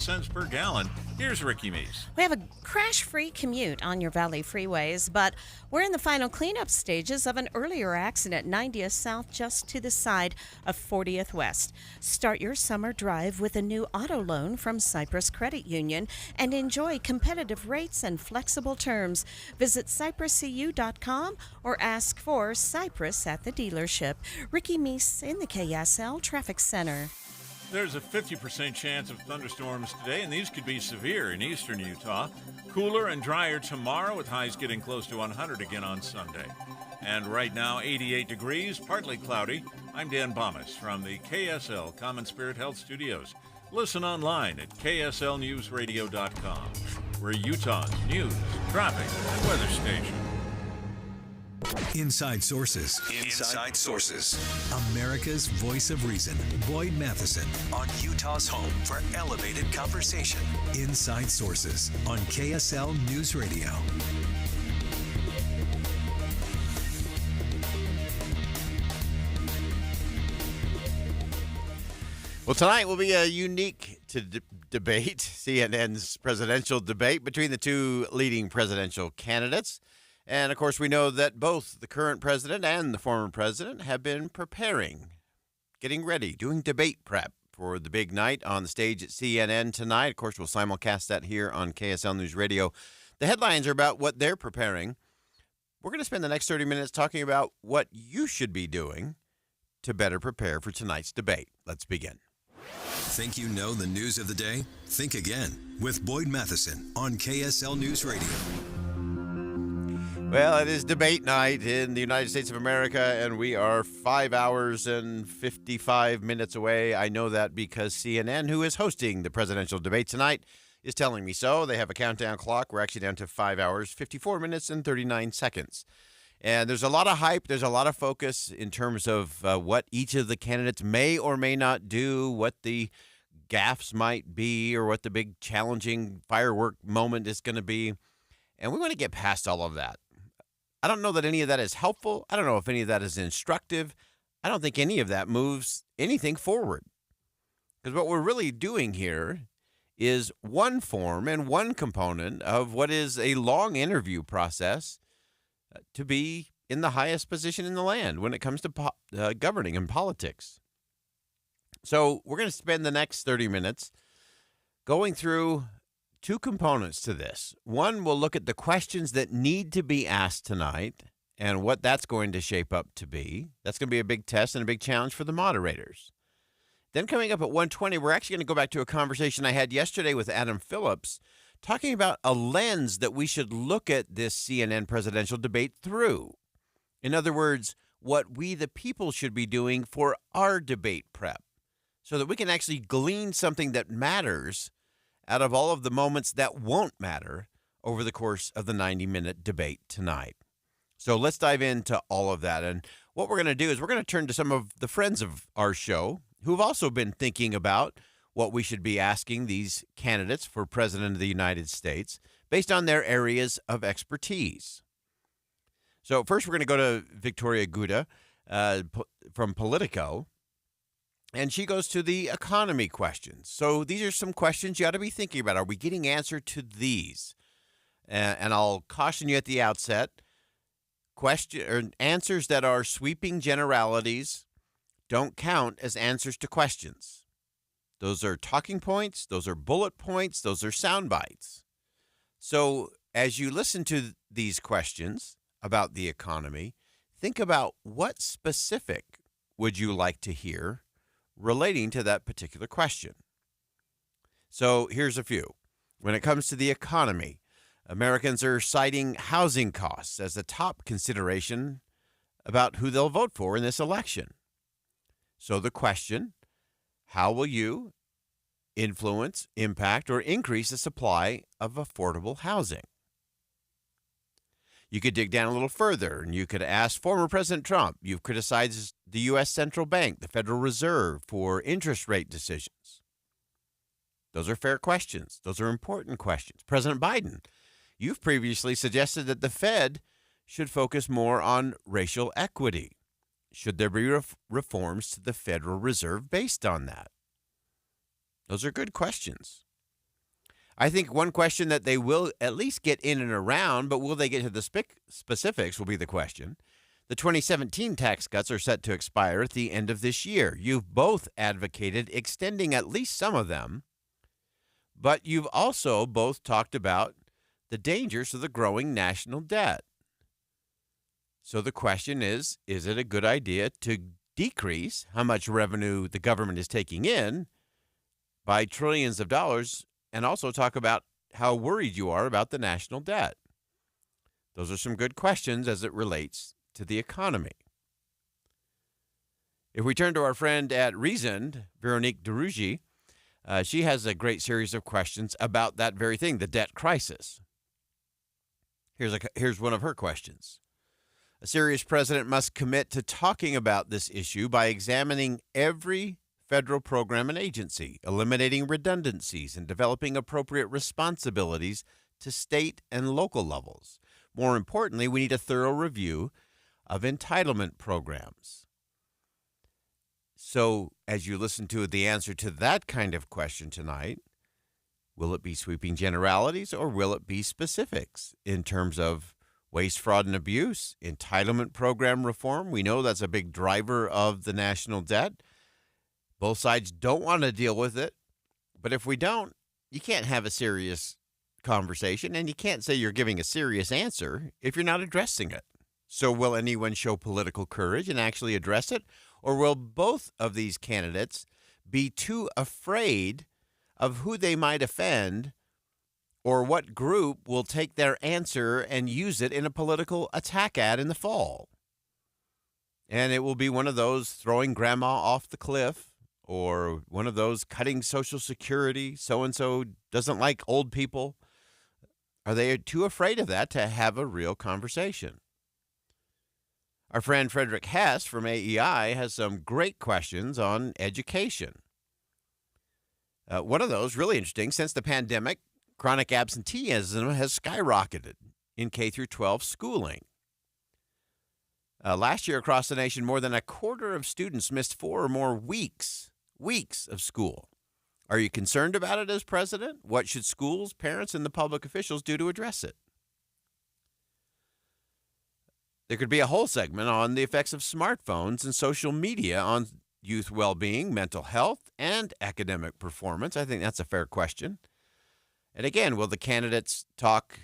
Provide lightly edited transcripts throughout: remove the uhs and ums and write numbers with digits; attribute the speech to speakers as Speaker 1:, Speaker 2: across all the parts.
Speaker 1: cents per gallon. Here's Ricky Meese.
Speaker 2: We have a crash-free commute on your Valley freeways, but we're in the final cleanup stages of an earlier accident, 90th South, just to the side of 40th West. Start your summer drive with a new auto loan from Cyprus Credit Union and enjoy competitive rates and flexible terms. Visit cypruscu.com or ask for Cyprus at the dealership. Ricky Meese in the KSL Traffic Center.
Speaker 1: There's a 50% chance of thunderstorms today, and these could be severe in eastern Utah. Cooler and drier tomorrow, with highs getting close to 100 again on Sunday. And right now, 88 degrees, partly cloudy. I'm Dan Bomas from the KSL Common Spirit Health Studios. Listen online at kslnewsradio.com. We're Utah's news, traffic, and weather station.
Speaker 3: Inside Sources.
Speaker 4: Inside Sources.
Speaker 3: America's voice of reason. Boyd Matheson.
Speaker 4: On Utah's home for elevated conversation.
Speaker 3: Inside Sources on KSL News Radio.
Speaker 5: Well, tonight will be a unique debate, CNN's presidential debate between the two leading presidential candidates. And, of course, we know that both the current president and the former president have been preparing, getting ready, doing debate prep for the big night on the stage at CNN tonight. Of course, we'll simulcast that here on KSL News Radio. The headlines are about what they're preparing. We're going to spend the next 30 minutes talking about what you should be doing to better prepare for tonight's debate. Let's begin.
Speaker 3: Think you know the news of the day? Think again with Boyd Matheson on KSL News Radio.
Speaker 5: Well, it is debate night in the United States of America, and we are 5 hours and 55 minutes away. I know that because CNN, who is hosting the presidential debate tonight, is telling me so. They have a countdown clock. We're actually down to 5 hours, 54 minutes, and 39 seconds. And there's a lot of hype. There's a lot of focus in terms of what each of the candidates may or may not do, what the gaffes might be, or what the big challenging firework moment is going to be. And we want to get past all of that. I don't know that any of that is helpful. I don't know if any of that is instructive. I don't think any of that moves anything forward. Because what we're really doing here is one form and one component of what is a long interview process to be in the highest position in the land when it comes to governing and politics. So we're going to spend the next 30 minutes going through two components to this. One, we'll look at the questions that need to be asked tonight and what that's going to shape up to be. That's going to be a big test and a big challenge for the moderators. Then coming up at 1:20, we're actually going to go back to a conversation I had yesterday with Adam Phillips, talking about a lens that we should look at this CNN presidential debate through. In other words, what we the people should be doing for our debate prep so that we can actually glean something that matters out of all of the moments that won't matter over the course of the 90-minute debate tonight. So let's dive into all of that. And what we're going to do is we're going to turn to some of the friends of our show who have also been thinking about what we should be asking these candidates for president of the United States based on their areas of expertise. So first, we're going to go to Victoria Guda from Politico, and she goes to the economy questions. So these are some questions you ought to be thinking about. Are we getting answer to these? And I'll caution you at the outset, answers that are sweeping generalities don't count as answers to questions. Those are talking points, those are bullet points, those are sound bites. So as you listen to these questions about the economy, think about what specific would you like to hear relating to that particular question. So here's a few. When it comes to the economy, Americans are citing housing costs as a top consideration about who they'll vote for in this election. So the question, how will you influence, impact, or increase the supply of affordable housing? You could dig down a little further, and you could ask former President Trump. You've criticized the U.S. Central Bank, the Federal Reserve, for interest rate decisions. Those are fair questions. Those are important questions. President Biden, you've previously suggested that the Fed should focus more on racial equity. Should there be reforms to the Federal Reserve based on that? Those are good questions. I think one question that they will at least get in and around, but will they get to the specifics will be the question. The 2017 tax cuts are set to expire at the end of this year. You've both advocated extending at least some of them, but you've also both talked about the dangers of the growing national debt. So the question is it a good idea to decrease how much revenue the government is taking in by trillions of dollars, and also talk about how worried you are about the national debt? Those are some good questions as it relates to the economy. If we turn to our friend at Reason, Veronique Derougy, she has a great series of questions about that very thing, the debt crisis. Here's one of her questions. A serious president must commit to talking about this issue by examining every federal program and agency, eliminating redundancies, and developing appropriate responsibilities to state and local levels. More importantly, we need a thorough review of entitlement programs. So, as you listen to the answer to that kind of question tonight, will it be sweeping generalities or will it be specifics in terms of waste, fraud, and abuse, entitlement program reform? We know that's a big driver of the national debt. Both sides don't want to deal with it, but if we don't, you can't have a serious conversation, and you can't say you're giving a serious answer if you're not addressing it. So will anyone show political courage and actually address it? Or will both of these candidates be too afraid of who they might offend or what group will take their answer and use it in a political attack ad in the fall? And it will be one of those throwing grandma off the cliff, or one of those cutting Social Security, so-and-so doesn't like old people. Are they too afraid of that to have a real conversation? Our friend Frederick Hess from AEI has some great questions on education. One of those, really interesting, since the pandemic, chronic absenteeism has skyrocketed in K through 12 schooling. Last year across the nation, more than a quarter of students missed 4 or more weeks of school. Are you concerned about it as president? What should schools, parents, and the public officials do to address it? There could be a whole segment on the effects of smartphones and social media on youth well-being, mental health, and academic performance. I think that's a fair question. And again, will the candidates talk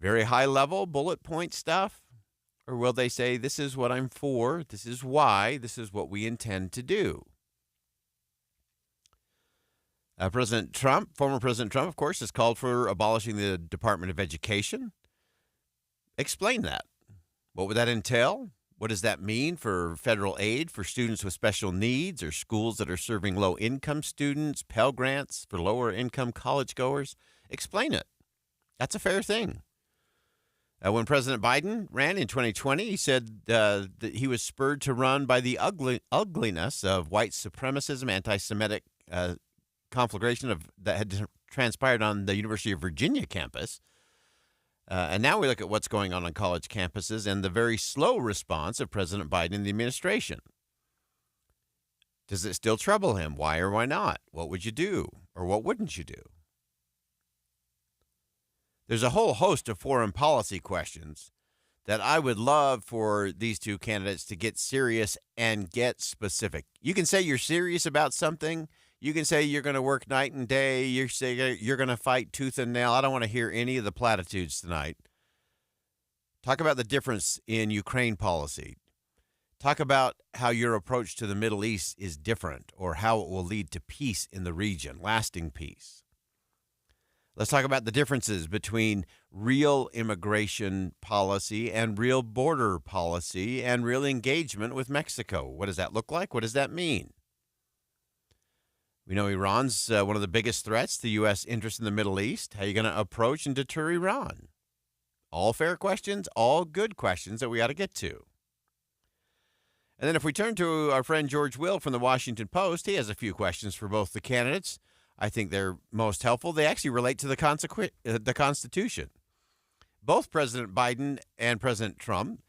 Speaker 5: very high-level, bullet point stuff? Or will they say, this is what I'm for, this is why, this is what we intend to do? President Trump, former President Trump, of course, has called for abolishing the Department of Education. Explain that. What would that entail? What does that mean for federal aid for students with special needs or schools that are serving low-income students, Pell Grants for lower-income college goers? Explain it. That's a fair thing. When President Biden ran in 2020, he said that he was spurred to run by the ugliness of white supremacism, anti-Semitic conflagration that had transpired on the University of Virginia campus. And now we look at what's going on college campuses and the very slow response of President Biden and the administration. Does it still trouble him? Why or why not? What would you do? Or what wouldn't you do? There's a whole host of foreign policy questions that I would love for these two candidates to get serious and get specific. You can say you're serious about something. You can say you're going to work night and day. You say you're going to fight tooth and nail. I don't want to hear any of the platitudes tonight. Talk about the difference in Ukraine policy. Talk about how your approach to the Middle East is different, or how it will lead to peace in the region, lasting peace. Let's talk about the differences between real immigration policy and real border policy and real engagement with Mexico. What does that look like? What does that mean? We know Iran's one of the biggest threats to U.S. interests in the Middle East. How are you going to approach and deter Iran? All fair questions, all good questions that we ought to get to. And then if we turn to our friend George Will from the Washington Post, he has a few questions for both the candidates. I think they're most helpful. They actually relate to the Constitution. Both President Biden and President Trump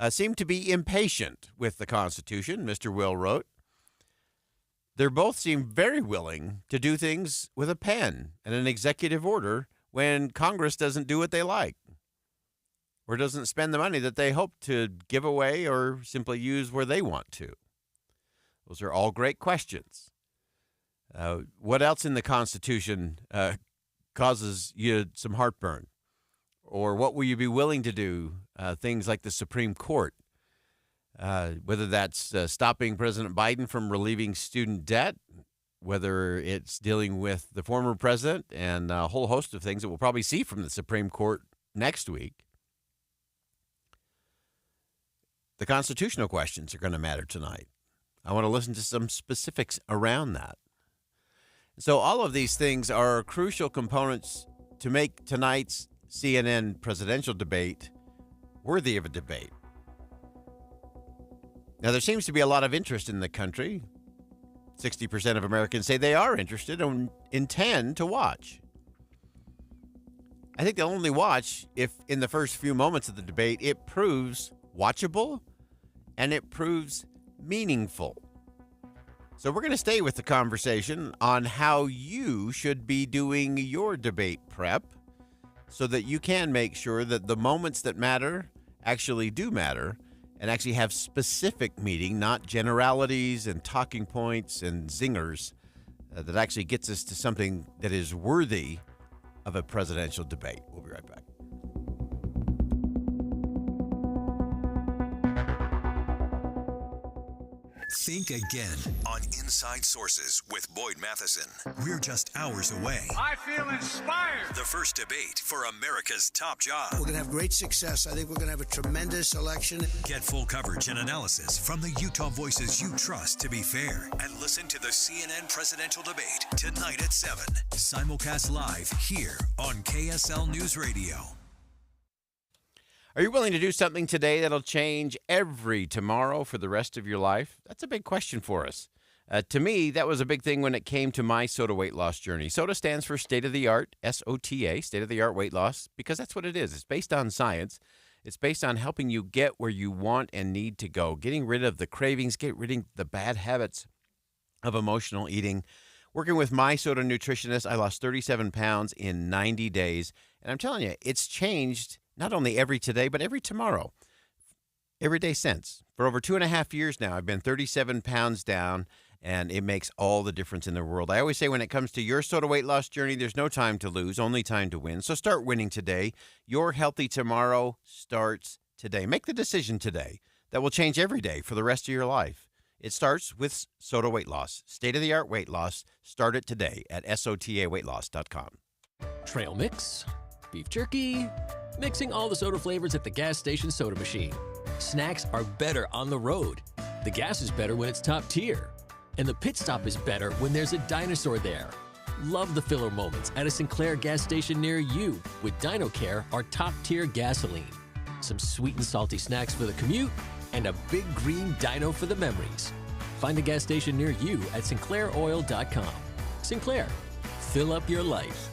Speaker 5: seem to be impatient with the Constitution, Mr. Will wrote. They both seem very willing to do things with a pen and an executive order when Congress doesn't do what they like or doesn't spend the money that they hope to give away or simply use where they want to. Those are all great questions. What else in the Constitution causes you some heartburn? Or what will you be willing to do? Things like the Supreme Court, whether that's stopping President Biden from relieving student debt, whether it's dealing with the former president and a whole host of things that we'll probably see from the Supreme Court next week. The constitutional questions are going to matter tonight. I want to listen to some specifics around that. So all of these things are crucial components to make tonight's CNN presidential debate worthy of a debate. Now, there seems to be a lot of interest in the country. 60% of Americans say they are interested and intend to watch. I think they'll only watch if in the first few moments of the debate it proves watchable and it proves meaningful. So we're going to stay with the conversation on how you should be doing your debate prep so that you can make sure that the moments that matter actually do matter and actually have specific meaning, not generalities and talking points and zingers that actually gets us to something that is worthy of a presidential debate. We'll be right back.
Speaker 3: Think again on Inside Sources with Boyd Matheson. We're just hours away.
Speaker 6: I feel inspired.
Speaker 3: The first debate for America's top job.
Speaker 7: We're going to have great success. I think we're going to have a tremendous election.
Speaker 3: Get full coverage and analysis from the Utah voices you trust to be fair. And listen to the CNN presidential debate tonight at 7. Simulcast live here on KSL News Radio.
Speaker 5: Are you willing to do something today that'll change every tomorrow for the rest of your life? That's a big question for us. To me, that was a big thing when it came to my SOTA weight loss journey. SOTA stands for state-of-the-art, S-O-T-A, state-of-the-art weight loss, because that's what it is. It's based on science. It's based on helping you get where you want and need to go, getting rid of the cravings, get rid of the bad habits of emotional eating. Working with my SOTA nutritionist, I lost 37 pounds in 90 days. And I'm telling you, it's changed not only every today, but every tomorrow, every day since. For over 2.5 years now, I've been 37 pounds down, and it makes all the difference in the world. I always say when it comes to your SOTA weight loss journey, there's no time to lose, only time to win. So start winning today. Your healthy tomorrow starts today. Make the decision today that will change every day for the rest of your life. It starts with SOTA weight loss, state-of-the-art weight loss. Start it today at sotaweightloss.com.
Speaker 8: Trail mix, beef jerky, mixing all the soda flavors at the gas station soda machine. Snacks are better on the road. The gas is better when it's top tier. And the pit stop is better when there's a dinosaur there. Love the filler moments at a Sinclair gas station near you with DinoCare, our top tier gasoline. Some sweet and salty snacks for the commute and a big green dino for the memories. Find a gas station near you at sinclairoil.com. Sinclair, fill up your life.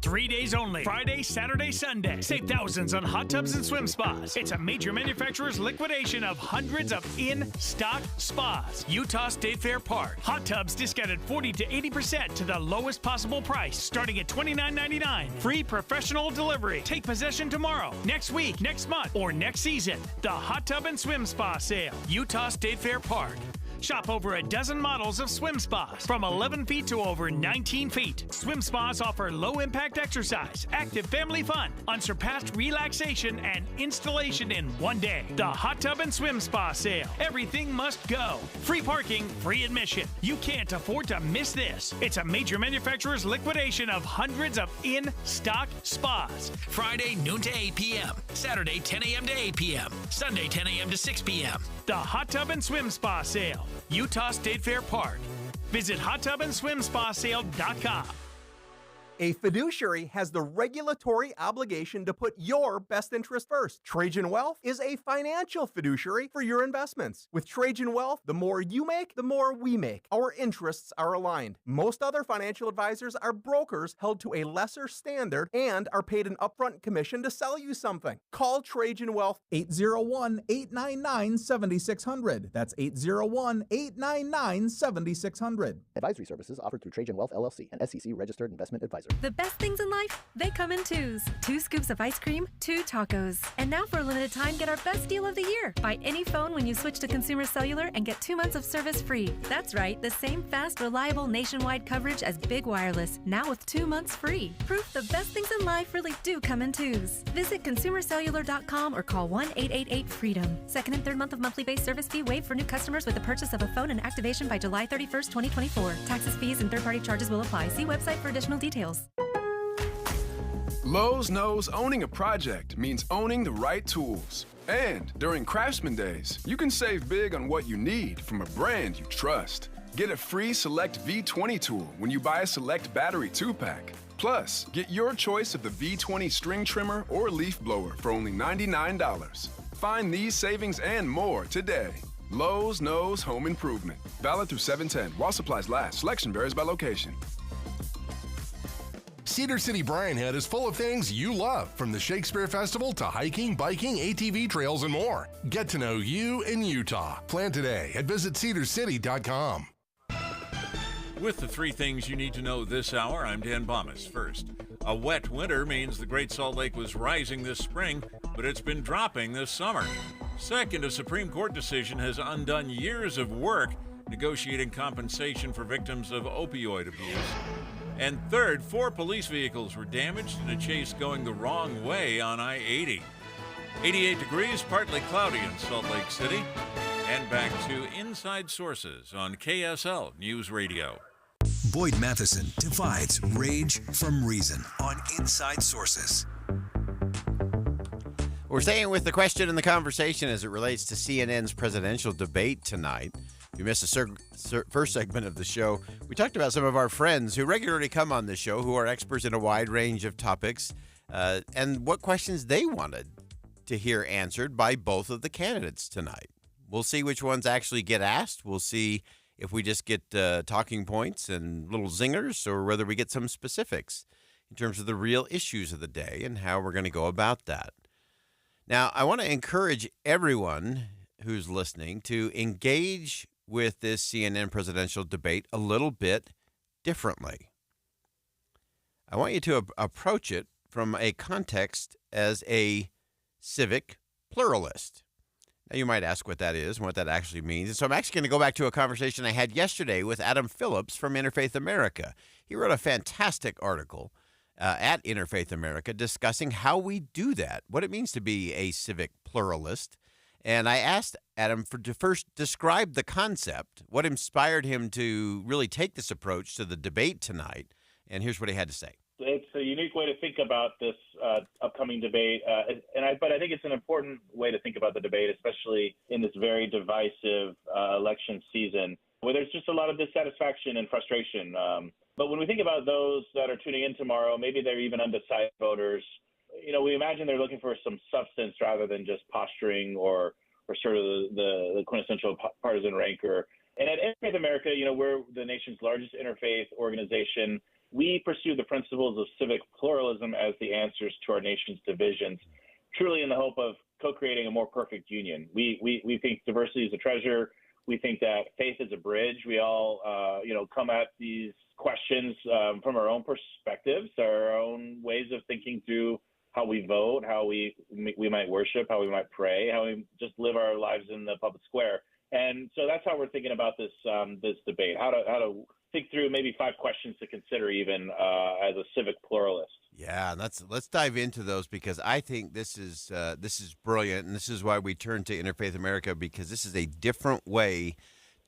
Speaker 6: 3 days only. Friday, Saturday, Sunday. Save thousands on hot tubs and swim spas. It's a major manufacturer's liquidation of hundreds of in-stock spas. Utah State Fair Park. Hot tubs discounted 40 to 80% to the lowest possible price, starting at $29.99. Free professional delivery. Take possession tomorrow, next week, next month, or next season. The Hot Tub and Swim Spa Sale. Utah State Fair Park. Shop over a dozen models of swim spas from 11 feet to over 19 feet. Swim spas offer low-impact exercise, active family fun, unsurpassed relaxation, and installation in one day. The Hot Tub and Swim Spa Sale. Everything must go. Free parking, free admission. You can't afford to miss this. It's a major manufacturer's liquidation of hundreds of in-stock spas. Friday, noon to 8 p.m. Saturday, 10 a.m. to 8 p.m. Sunday, 10 a.m. to 6 p.m. The Hot Tub and Swim Spa Sale. Utah State Fair Park. Visit hottubandswimspasale.com.
Speaker 9: A fiduciary has the regulatory obligation to put your best interest first. Trajan Wealth is a financial fiduciary for your investments. With Trajan Wealth, the more you make, the more we make. Our interests are aligned. Most other financial advisors are brokers held to a lesser standard and are paid an upfront commission to sell you something. Call Trajan Wealth 801-899-7600. That's 801-899-7600.
Speaker 10: Advisory services offered through Trajan Wealth LLC, an SEC registered investment advisor.
Speaker 11: The best things in life, they come in twos. 2 scoops of ice cream, 2 tacos. And now for a limited time, get our best deal of the year. Buy any phone when you switch to Consumer Cellular and get 2 months of service free. That's right, the same fast, reliable nationwide coverage as Big Wireless, now with 2 months free. Proof the best things in life really do come in twos. Visit consumercellular.com or call 1-888-FREEDOM. Second and third month of monthly base service fee waived for new customers with the purchase of a phone and activation by July 31st, 2024. Taxes, fees, and third-party charges will apply. See website for additional details.
Speaker 12: Lowe's knows owning a project means owning the right tools. And during Craftsman Days, you can save big on what you need from a brand you trust. Get a free Select V20 tool when you buy a Select Battery 2-pack. Plus, get your choice of the V20 string trimmer or leaf blower for only $99. Find these savings and more today. Lowe's knows home improvement. Valid through 7/10 while supplies last. Selection varies by location.
Speaker 13: Cedar City Bryan Head is full of things you love, from the Shakespeare Festival to hiking, biking, ATV trails, and more. Get to know you in Utah. Plan today at visitcedarcity.com.
Speaker 1: With the 3 things you need to know this hour, I'm Dan Bomas. First, a wet winter means the Great Salt Lake was rising this spring, but it's been dropping this summer. Second, a Supreme Court decision has undone years of work negotiating compensation for victims of opioid abuse. And third, 4 police vehicles were damaged in a chase going the wrong way on I-80. 88 degrees, partly cloudy in Salt Lake City. And back to Inside Sources on KSL News Radio.
Speaker 3: Boyd Matheson divides rage from reason on Inside Sources.
Speaker 5: We're staying with the question and the conversation as it relates to CNN's presidential debate tonight. If you missed the first segment of the show, we talked about some of our friends who regularly come on this show who are experts in a wide range of topics and what questions they wanted to hear answered by both of the candidates tonight. We'll see which ones actually get asked. We'll see if we just get talking points and little zingers or whether we get some specifics in terms of the real issues of the day and how we're going to go about that. Now, I want to encourage everyone who's listening to engage with this CNN presidential debate a little bit differently. I want you to approach it from a context as a civic pluralist. Now, you might ask what that is and what that actually means. And so I'm actually going to go back to a conversation I had yesterday with Adam Phillips from Interfaith America. He wrote a fantastic article at Interfaith America discussing how we do that, what it means to be a civic pluralist. And I asked Adam to first describe the concept, what inspired him to really take this approach to the debate tonight. And here's what he had to say.
Speaker 14: It's a unique way to think about this upcoming debate, but I think it's an important way to think about the debate, especially in this very divisive election season, where there's just a lot of dissatisfaction and frustration. But when we think about those that are tuning in tomorrow, maybe they're even undecided voters. You know, we imagine they're looking for some substance rather than just posturing or sort of the quintessential partisan rancor. And at Interfaith America, you know, we're the nation's largest interfaith organization. We pursue the principles of civic pluralism as the answers to our nation's divisions, truly in the hope of co-creating a more perfect union. We think diversity is a treasure. We think that faith is a bridge. We all, come at these questions from our own perspectives, our own ways of thinking through how we vote, how we might worship, how we might pray, how we just live our lives in the public square. And so that's how we're thinking about this debate, how to think through maybe 5 questions to consider even as a civic pluralist.
Speaker 5: Yeah, let's dive into those, because I think this is brilliant, and this is why we turn to Interfaith America, because this is a different way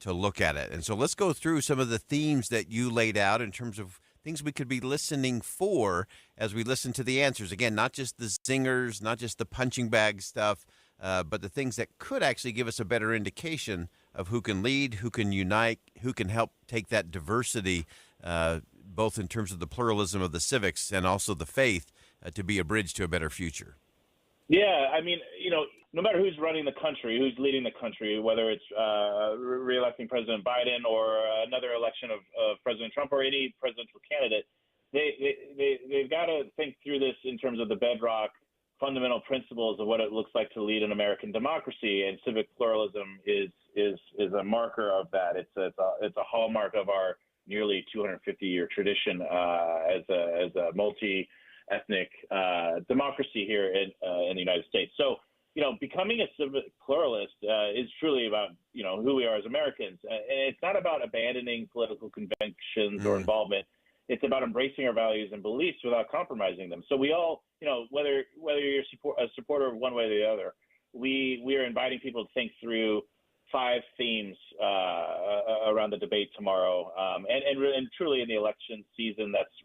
Speaker 5: to look at it. And so let's go through some of the themes that you laid out in terms of things we could be listening for as we listen to the answers. Again, not just the zingers, not just the punching bag stuff, but the things that could actually give us a better indication of who can lead, who can unite, who can help take that diversity both in terms of the pluralism of the civics and also the faith, to be a bridge to a better future?
Speaker 14: Yeah, I mean, no matter who's running the country, who's leading the country, whether it's re-electing President Biden or another election of President Trump or any presidential candidate, they've got to think through this in terms of the bedrock fundamental principles of what it looks like to lead an American democracy, and civic pluralism is a marker of that. It's a hallmark of our nearly 250-year tradition as a multi-ethnic democracy here in the United States. So, becoming a civic pluralist is truly about who we are as Americans, and it's not about abandoning political convictions or involvement. It's about embracing our values and beliefs without compromising them. So we all, whether you're a supporter of one way or the other, we are inviting people to think through 5 themes around the debate tomorrow, and truly in the election season that's,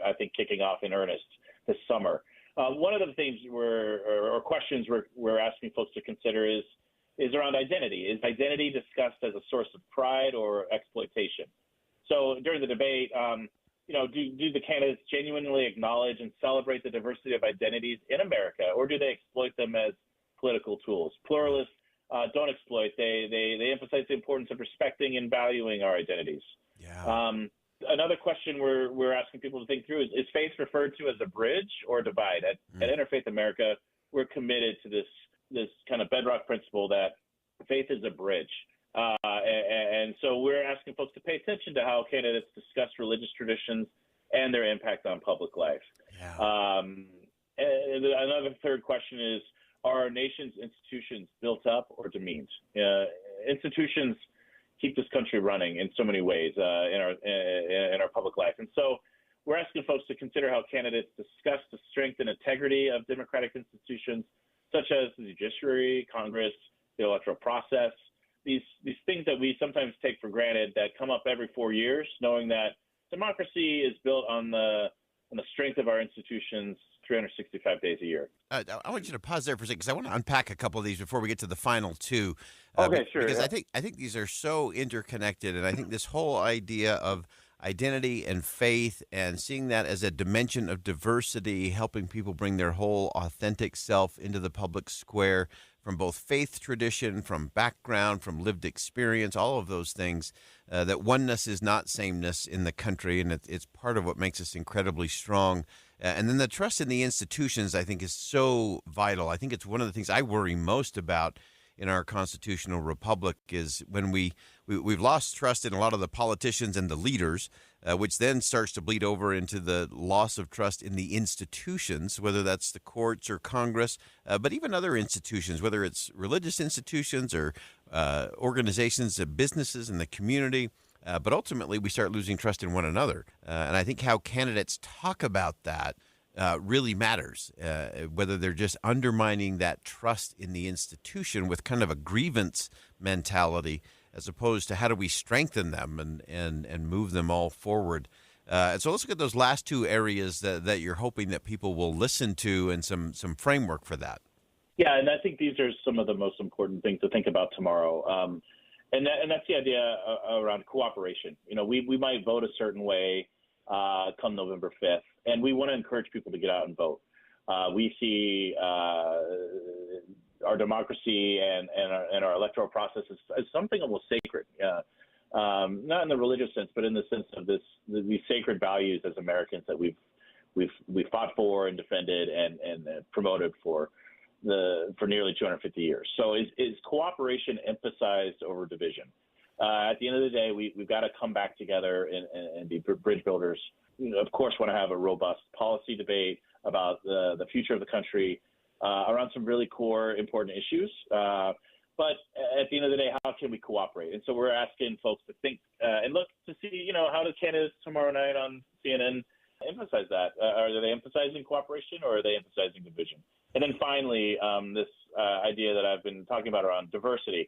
Speaker 14: I think, kicking off in earnest this summer. One of the themes or questions we're asking folks to consider is around identity. Is identity discussed as a source of pride or exploitation? So during the debate, do the candidates genuinely acknowledge and celebrate the diversity of identities in America, or do they exploit them as political tools? Pluralists don't exploit. They emphasize the importance of respecting and valuing our identities.
Speaker 5: Yeah.
Speaker 14: Another question we're asking people to think through is faith referred to as a bridge or a divide? At Interfaith America, we're committed to this kind of bedrock principle that faith is a bridge. And so we're asking folks to pay attention to how candidates discuss religious traditions and their impact on public life.
Speaker 5: Yeah.
Speaker 14: And another third question is, are our nation's institutions built up or demeaned? Institutions keep this country running in so many ways in our public life. And so we're asking folks to consider how candidates discuss the strength and integrity of democratic institutions, such as the judiciary, Congress, the electoral process, these things that we sometimes take for granted that come up every 4 years, knowing that democracy is built on the strength of our institutions 365 days a year.
Speaker 5: I want you to pause there for a second because I want to unpack a couple of these before we get to the final two.
Speaker 14: Okay, sure.
Speaker 5: Because
Speaker 14: yeah.
Speaker 5: I think these are so interconnected, and I think this whole idea of identity and faith and seeing that as a dimension of diversity, helping people bring their whole authentic self into the public square from both faith tradition, from background, from lived experience, all of those things, that oneness is not sameness in the country, and it's part of what makes us incredibly strong. And then the trust in the institutions, I think, is so vital. I think it's one of the things I worry most about in our constitutional republic is when we've lost trust in a lot of the politicians and the leaders, which then starts to bleed over into the loss of trust in the institutions, whether that's the courts or Congress, but even other institutions, whether it's religious institutions or organizations, businesses in the community. But ultimately, we start losing trust in one another. And I think how candidates talk about that really matters, whether they're just undermining that trust in the institution with kind of a grievance mentality, as opposed to how do we strengthen them and move them all forward. And so let's look at those last two areas that you're hoping that people will listen to and some framework for that.
Speaker 14: Yeah, and I think these are some of the most important things to think about tomorrow. And that's the idea around cooperation. We might vote a certain way come November 5th, and we want to encourage people to get out and vote. We see our democracy and our electoral process as something almost sacred, not in the religious sense, but in the sense of these sacred values as Americans that we've fought for and defended and promoted for nearly 250 years. So is cooperation emphasized over division? At the end of the day, we've got to come back together and be bridge builders. Of course, want to have a robust policy debate about the future of the country around some really core, important issues. But at the end of the day, how can we cooperate? And so we're asking folks to think and look to see, how do candidates tomorrow night on CNN emphasize that? Are they emphasizing cooperation or are they emphasizing division? And then finally, this idea that I've been talking about around diversity.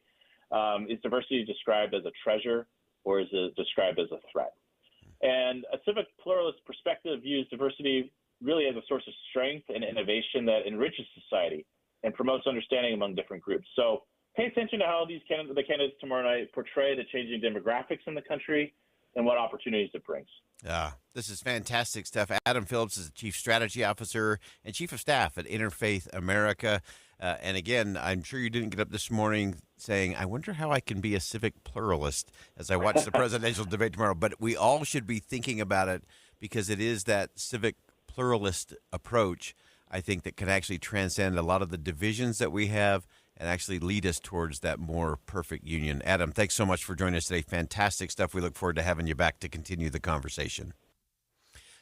Speaker 14: Is diversity described as a treasure or is it described as a threat? And a civic pluralist perspective views diversity really as a source of strength and innovation that enriches society and promotes understanding among different groups. So pay attention to how the candidates tomorrow night portray the changing demographics in the country, and what opportunities it brings.
Speaker 5: This is fantastic stuff. Adam Phillips is the Chief Strategy Officer and Chief of Staff at Interfaith America. And again, I'm sure you didn't get up this morning saying, I wonder how I can be a civic pluralist as I watch the presidential debate tomorrow. But we all should be thinking about it because it is that civic pluralist approach, I think, that can actually transcend a lot of the divisions that we have and actually lead us towards that more perfect union. Adam, thanks so much for joining us today. Fantastic stuff. We look forward to having you back to continue the conversation.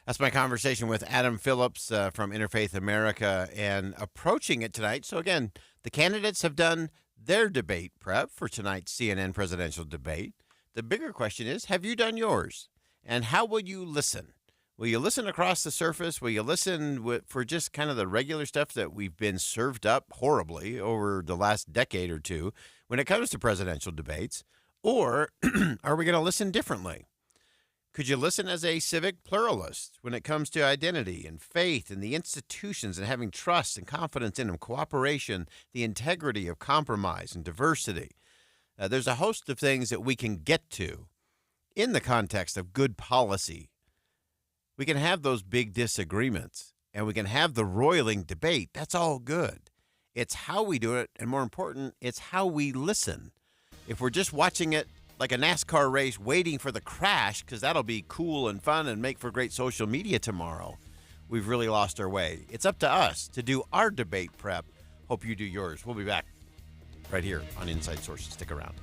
Speaker 5: That's my conversation with Adam Phillips from Interfaith America and approaching it tonight. So again, the candidates have done their debate prep for tonight's CNN presidential debate. The bigger question is, have you done yours? And how will you listen? Will you listen across the surface? Will you listen for just kind of the regular stuff that we've been served up horribly over the last decade or two when it comes to presidential debates? Or are we going to listen differently? Could you listen as a civic pluralist when it comes to identity and faith and the institutions and having trust and confidence in them, cooperation, the integrity of compromise and diversity? There's a host of things that we can get to in the context of good policy. We can have those big disagreements and we can have the roiling debate. That's all good. It's how we do it, and more important, it's how we listen. If we're just watching it like a NASCAR race waiting for the crash because that'll be cool and fun and make for great social media tomorrow, we've really lost our way. It's up to us to do our debate prep. Hope you do yours. We'll be back right here on Inside Sources. Stick around.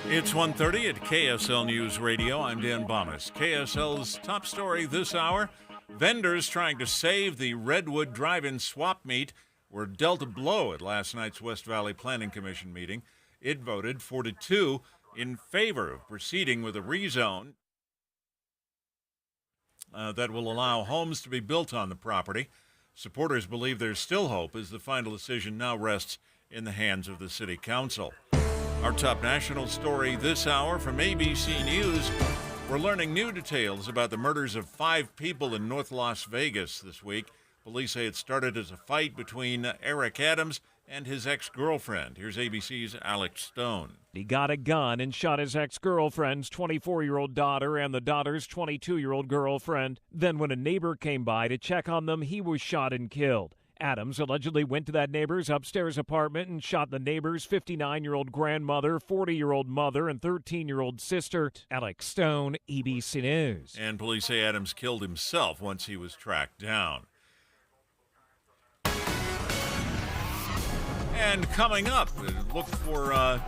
Speaker 1: It's 1:30 at KSL News Radio. I'm Dan Bomas. KSL's top story this hour: vendors trying to save the Redwood Drive-In swap meet were dealt a blow at last night's West Valley Planning Commission meeting. It voted 4-2 in favor of proceeding with a rezone that will allow homes to be built on the property. Supporters believe there's still hope as the final decision now rests in the hands of the City Council. Our top national story this hour from ABC News: we're learning new details about the murders of 5 people in North Las Vegas this week. Police say it started as a fight between Eric Adams and his ex-girlfriend. Here's ABC's Alex Stone.
Speaker 15: He got a gun and shot his ex-girlfriend's 24-year-old daughter and the daughter's 22-year-old girlfriend. Then when a neighbor came by to check on them, he was shot and killed. Adams allegedly went to that neighbor's upstairs apartment and shot the neighbor's 59-year-old grandmother, 40-year-old mother, and 13-year-old sister. Alex Stone, ABC News.
Speaker 1: And police say Adams killed himself once he was tracked down. And coming up, look for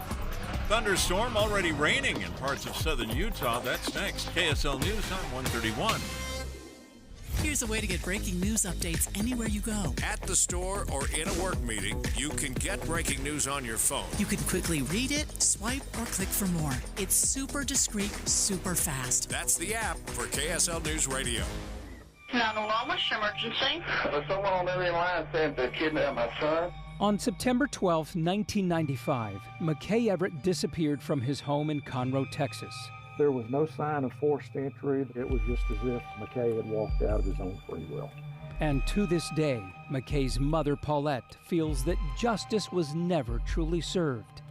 Speaker 1: thunderstorm already raining in parts of southern Utah. That's next. KSL News on 131.
Speaker 16: Here's a way to get breaking news updates anywhere you go.
Speaker 17: At the store or in a work meeting, you can get breaking news on your phone.
Speaker 16: You can quickly read it, swipe, or click for more. It's super discreet, super fast.
Speaker 17: That's the app for KSL News Radio.
Speaker 18: 911, what's your emergency?
Speaker 19: Someone on the other line said they kidnapped my son.
Speaker 20: On September 12, 1995, McKay Everett disappeared from his home in Conroe, Texas.
Speaker 21: There was no sign of forced entry. It was just as if McKay had walked out of his own free will.
Speaker 20: And to this day, McKay's mother, Paulette, feels that justice was never truly served.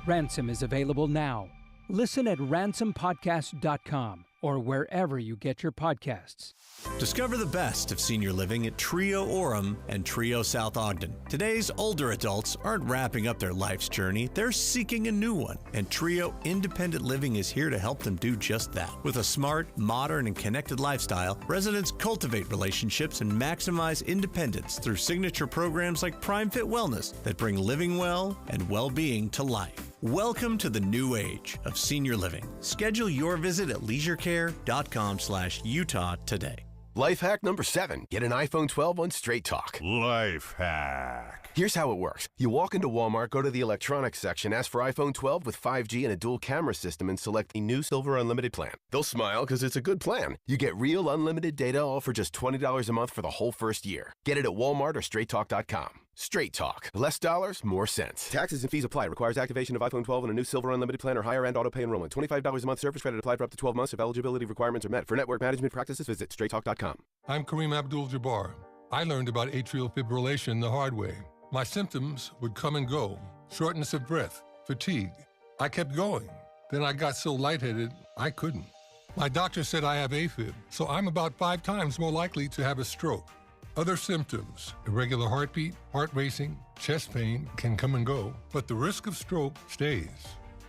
Speaker 20: Ransom is available now. Listen at ransompodcast.com or wherever you get your podcasts.
Speaker 22: Discover the best of senior living at Trio Orem and Trio South Ogden. Today's older adults aren't wrapping up their life's journey, they're seeking a new one. And Trio Independent Living is here to help them do just that. With a smart, modern, and connected lifestyle, residents cultivate relationships and maximize independence through signature programs like Prime Fit Wellness that bring living well and well-being to life. Welcome to the new age of senior living. Schedule your visit at leisurecare.com/Utah today.
Speaker 23: Life hack number 7. Get an iPhone 12 on Straight Talk.
Speaker 24: Life hack.
Speaker 23: Here's how it works. You walk into Walmart, go to the electronics section, ask for iPhone 12 with 5G and a dual camera system, and select the new Silver Unlimited plan. They'll smile because it's a good plan. You get real unlimited data all for just $20 a month for the whole first year. Get it at Walmart or StraightTalk.com. Straight Talk. Less dollars, more sense. Taxes and fees apply. Requires activation of iPhone 12 and a new Silver Unlimited plan or higher end auto pay enrollment. $25 a month service credit applied for up to 12 months if eligibility requirements are met. For network management practices, visit StraightTalk.com.
Speaker 25: I'm Kareem Abdul-Jabbar.
Speaker 2: I learned about atrial fibrillation the hard way. My symptoms would come and go, shortness of breath, fatigue. I kept going. Then I got so lightheaded, I couldn't. My doctor said I have AFib, so I'm about 5 times more likely to have a stroke. Other symptoms, irregular heartbeat, heart racing, chest pain can come and go, but the risk of stroke stays.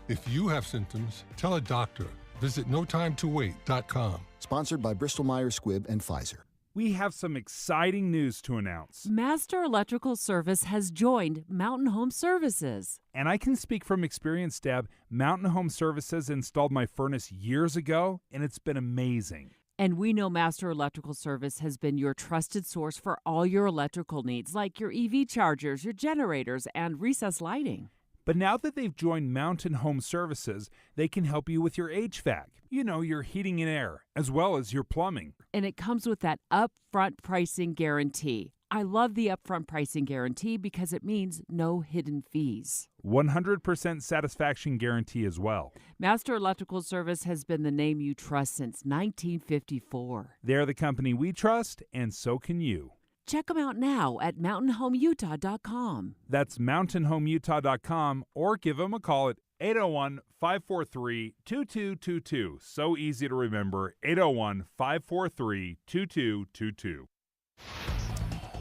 Speaker 2: If you have symptoms, tell a doctor. Visit notimetowait.com.
Speaker 4: Sponsored by Bristol-Myers Squibb and Pfizer.
Speaker 7: We have some exciting news to announce.
Speaker 8: Master Electrical Service has joined Mountain Home Services.
Speaker 7: And I can speak from experience, Deb. Mountain Home Services installed my furnace years ago, and it's been amazing.
Speaker 8: And we know Master Electrical Service has been your trusted source for all your electrical needs, like your EV chargers, your generators, and recessed lighting.
Speaker 7: But now that they've joined Mountain Home Services, they can help you with your HVAC, your heating and air, as well as your plumbing.
Speaker 8: And it comes with that upfront pricing guarantee. I love the upfront pricing guarantee because it means no hidden fees.
Speaker 7: 100% satisfaction guarantee as well.
Speaker 8: Master Electrical Service has been the name you trust since 1954.
Speaker 7: They're the company we trust, and so can you.
Speaker 8: Check them out now at mountainhomeutah.com.
Speaker 7: That's mountainhomeutah.com, or give them a call at 801-543-2222. So easy to remember, 801-543-2222.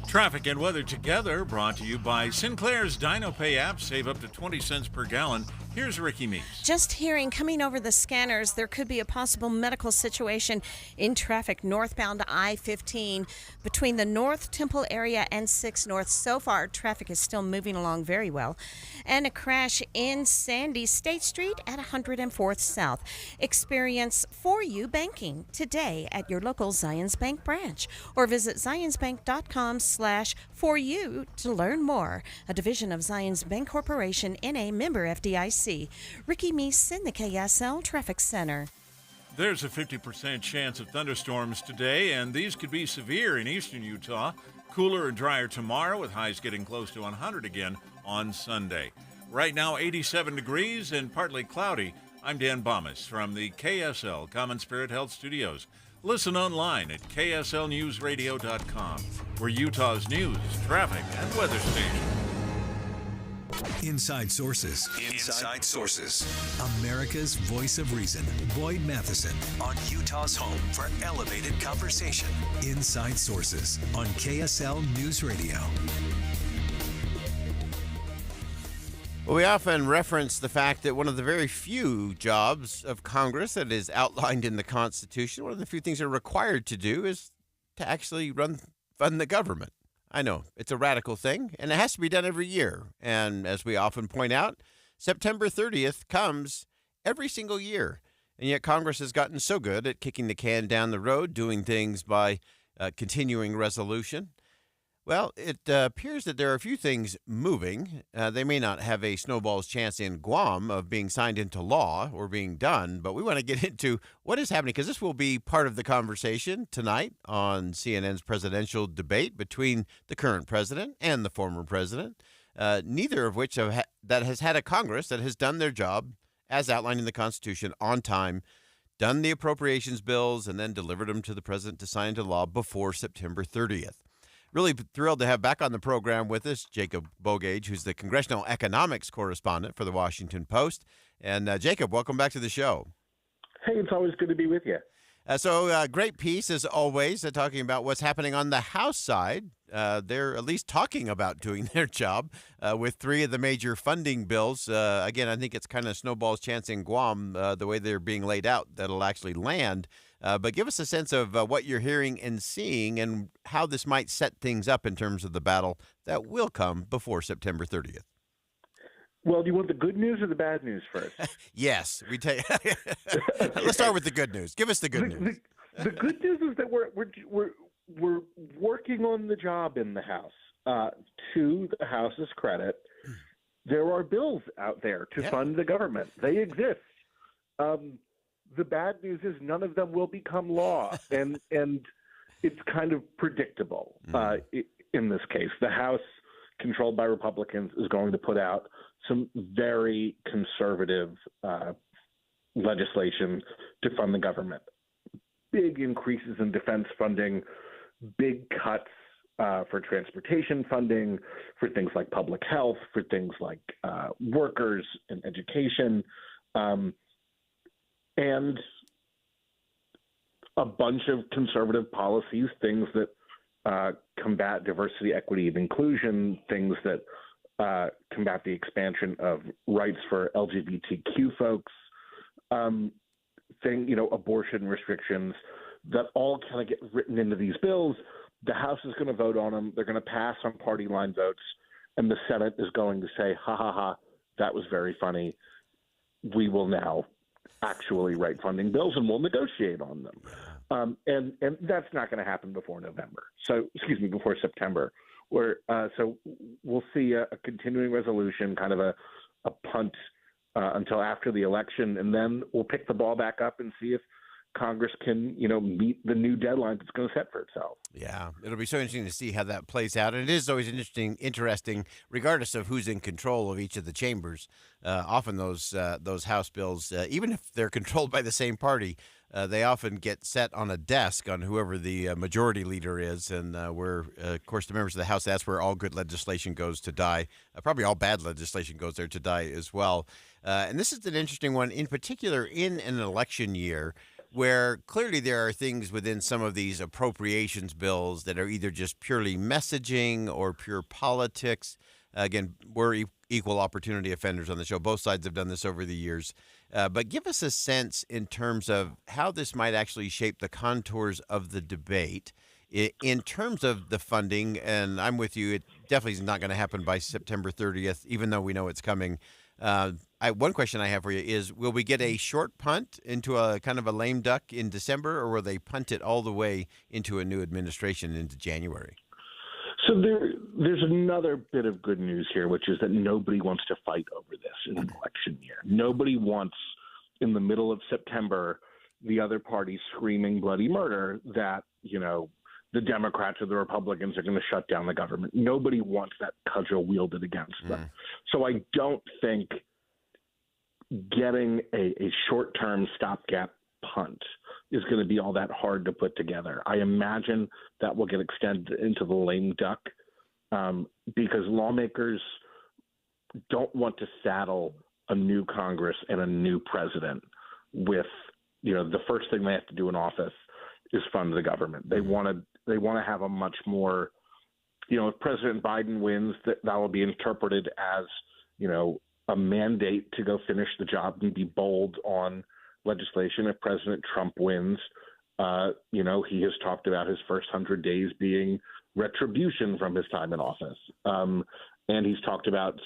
Speaker 1: Traffic and weather together, brought to you by Sinclair's DinoPay app. Save up to 20 cents per gallon. Here's Ricky Meeks.
Speaker 25: Just hearing, coming over the scanners, there could be a possible medical situation in traffic northbound I-15 between the North Temple area and 6 North. So far, traffic is still moving along very well. And a crash in Sandy State Street at 104th South. Experience For You banking today at your local Zions Bank branch, or visit zionsbank.com/foryou to learn more. A division of Zions Bank Corporation, N.A., member FDIC. Ricky Meese in the KSL Traffic Center.
Speaker 1: There's a 50% chance of thunderstorms today, and these could be severe in eastern Utah. Cooler and drier tomorrow, with highs getting close to 100 again on Sunday. Right now, 87 degrees and partly cloudy. I'm Dan Bomas from the KSL Common Spirit Health Studios. Listen online at kslnewsradio.com. We're Utah's news, traffic, and weather station.
Speaker 3: Inside Sources. Inside Sources. America's voice of reason. Boyd Matheson on Utah's home for elevated conversation. Inside Sources on KSL News Radio.
Speaker 5: Well, we often reference the fact that one of the very few jobs of Congress that is outlined in the Constitution, one of the few things they're required to do, is to actually fund the government. I know, it's a radical thing, and it has to be done every year. And as we often point out, September 30th comes every single year. And yet Congress has gotten so good at kicking the can down the road, doing things by continuing resolution. Well, it appears that there are a few things moving. They may not have a snowball's chance in Guam of being signed into law or being done, but we want to get into what is happening, because this will be part of the conversation tonight on CNN's presidential debate between the current president and the former president, neither of which that has had a Congress that has done their job as outlined in the Constitution on time, done the appropriations bills, and then delivered them to the president to sign into law before September 30th. Really thrilled to have back on the program with us Jacob Bogage, who's the Congressional Economics Correspondent for the Washington Post. And Jacob, welcome back to the show.
Speaker 26: Hey, it's always good to be with you.
Speaker 5: So great piece, as always, talking about what's happening on the House side. They're at least talking about doing their job with 3 of the major funding bills. Again, I think it's kind of snowball's chance in Guam, the way they're being laid out, that'll actually land. But give us a sense of what you're hearing and seeing and how this might set things up in terms of the battle that will come before September 30th.
Speaker 26: Well, do you want the good news or the bad news first?
Speaker 5: Yes, we take. Let's start with the good news. Give us the good news.
Speaker 26: The good news is that we're working on the job in the House. To the House's credit, there are bills out there to fund the government. They exist. The bad news is none of them will become law, and it's kind of predictable in this case. The House, controlled by Republicans, is going to put out some very conservative legislation to fund the government. Big increases in defense funding, big cuts for transportation funding, for things like public health, for things like workers and education, and a bunch of conservative policies, things that combat diversity, equity, and inclusion, things that combat the expansion of rights for LGBTQ folks, abortion restrictions, that all kind of get written into these bills. The House is going to vote on them. They're going to pass on party line votes, and the Senate is going to say, ha, ha, ha, that was very funny. We will now actually write funding bills, and we'll negotiate on them. And that's not going to happen before November. Before September. So we'll see a continuing resolution, kind of a punt until after the election, and then we'll pick the ball back up and see if Congress can, meet the new deadlines it's going to set for itself.
Speaker 5: Yeah, it'll be so interesting to see how that plays out. And it is always interesting, regardless of who's in control of each of the chambers. Often those House bills, even if they're controlled by the same party, they often get set on a desk on whoever the majority leader is. And where, of course, the members of the House, that's where all good legislation goes to die. Probably all bad legislation goes there to die as well. And this is an interesting one, in particular in an election year, where clearly there are things within some of these appropriations bills that are either just purely messaging or pure politics. Again, we're equal opportunity offenders on the show. Both sides have done this over the years. But give us a sense in terms of how this might actually shape the contours of the debate in terms of the funding. And I'm with you. It definitely is not going to happen by September 30th, even though we know it's coming. One question I have for you is, will we get a short punt into a kind of a lame duck in December, or will they punt it all the way into a new administration into January?
Speaker 26: So there's another bit of good news here, which is that nobody wants to fight over this in an election year. Nobody wants, in the middle of September, the other party screaming bloody murder that, the Democrats or the Republicans are going to shut down the government. Nobody wants that cudgel wielded against them. So I don't think getting a short-term stopgap punt is going to be all that hard to put together. I imagine that will get extended into the lame duck because lawmakers don't want to saddle a new Congress and a new president with, the first thing they have to do in office is fund the government. They want to have a much more, if President Biden wins, that will be interpreted as, a mandate to go finish the job and be bold on legislation. If President Trump wins, he has talked about his first 100 days being retribution from his time in office. And he's talked about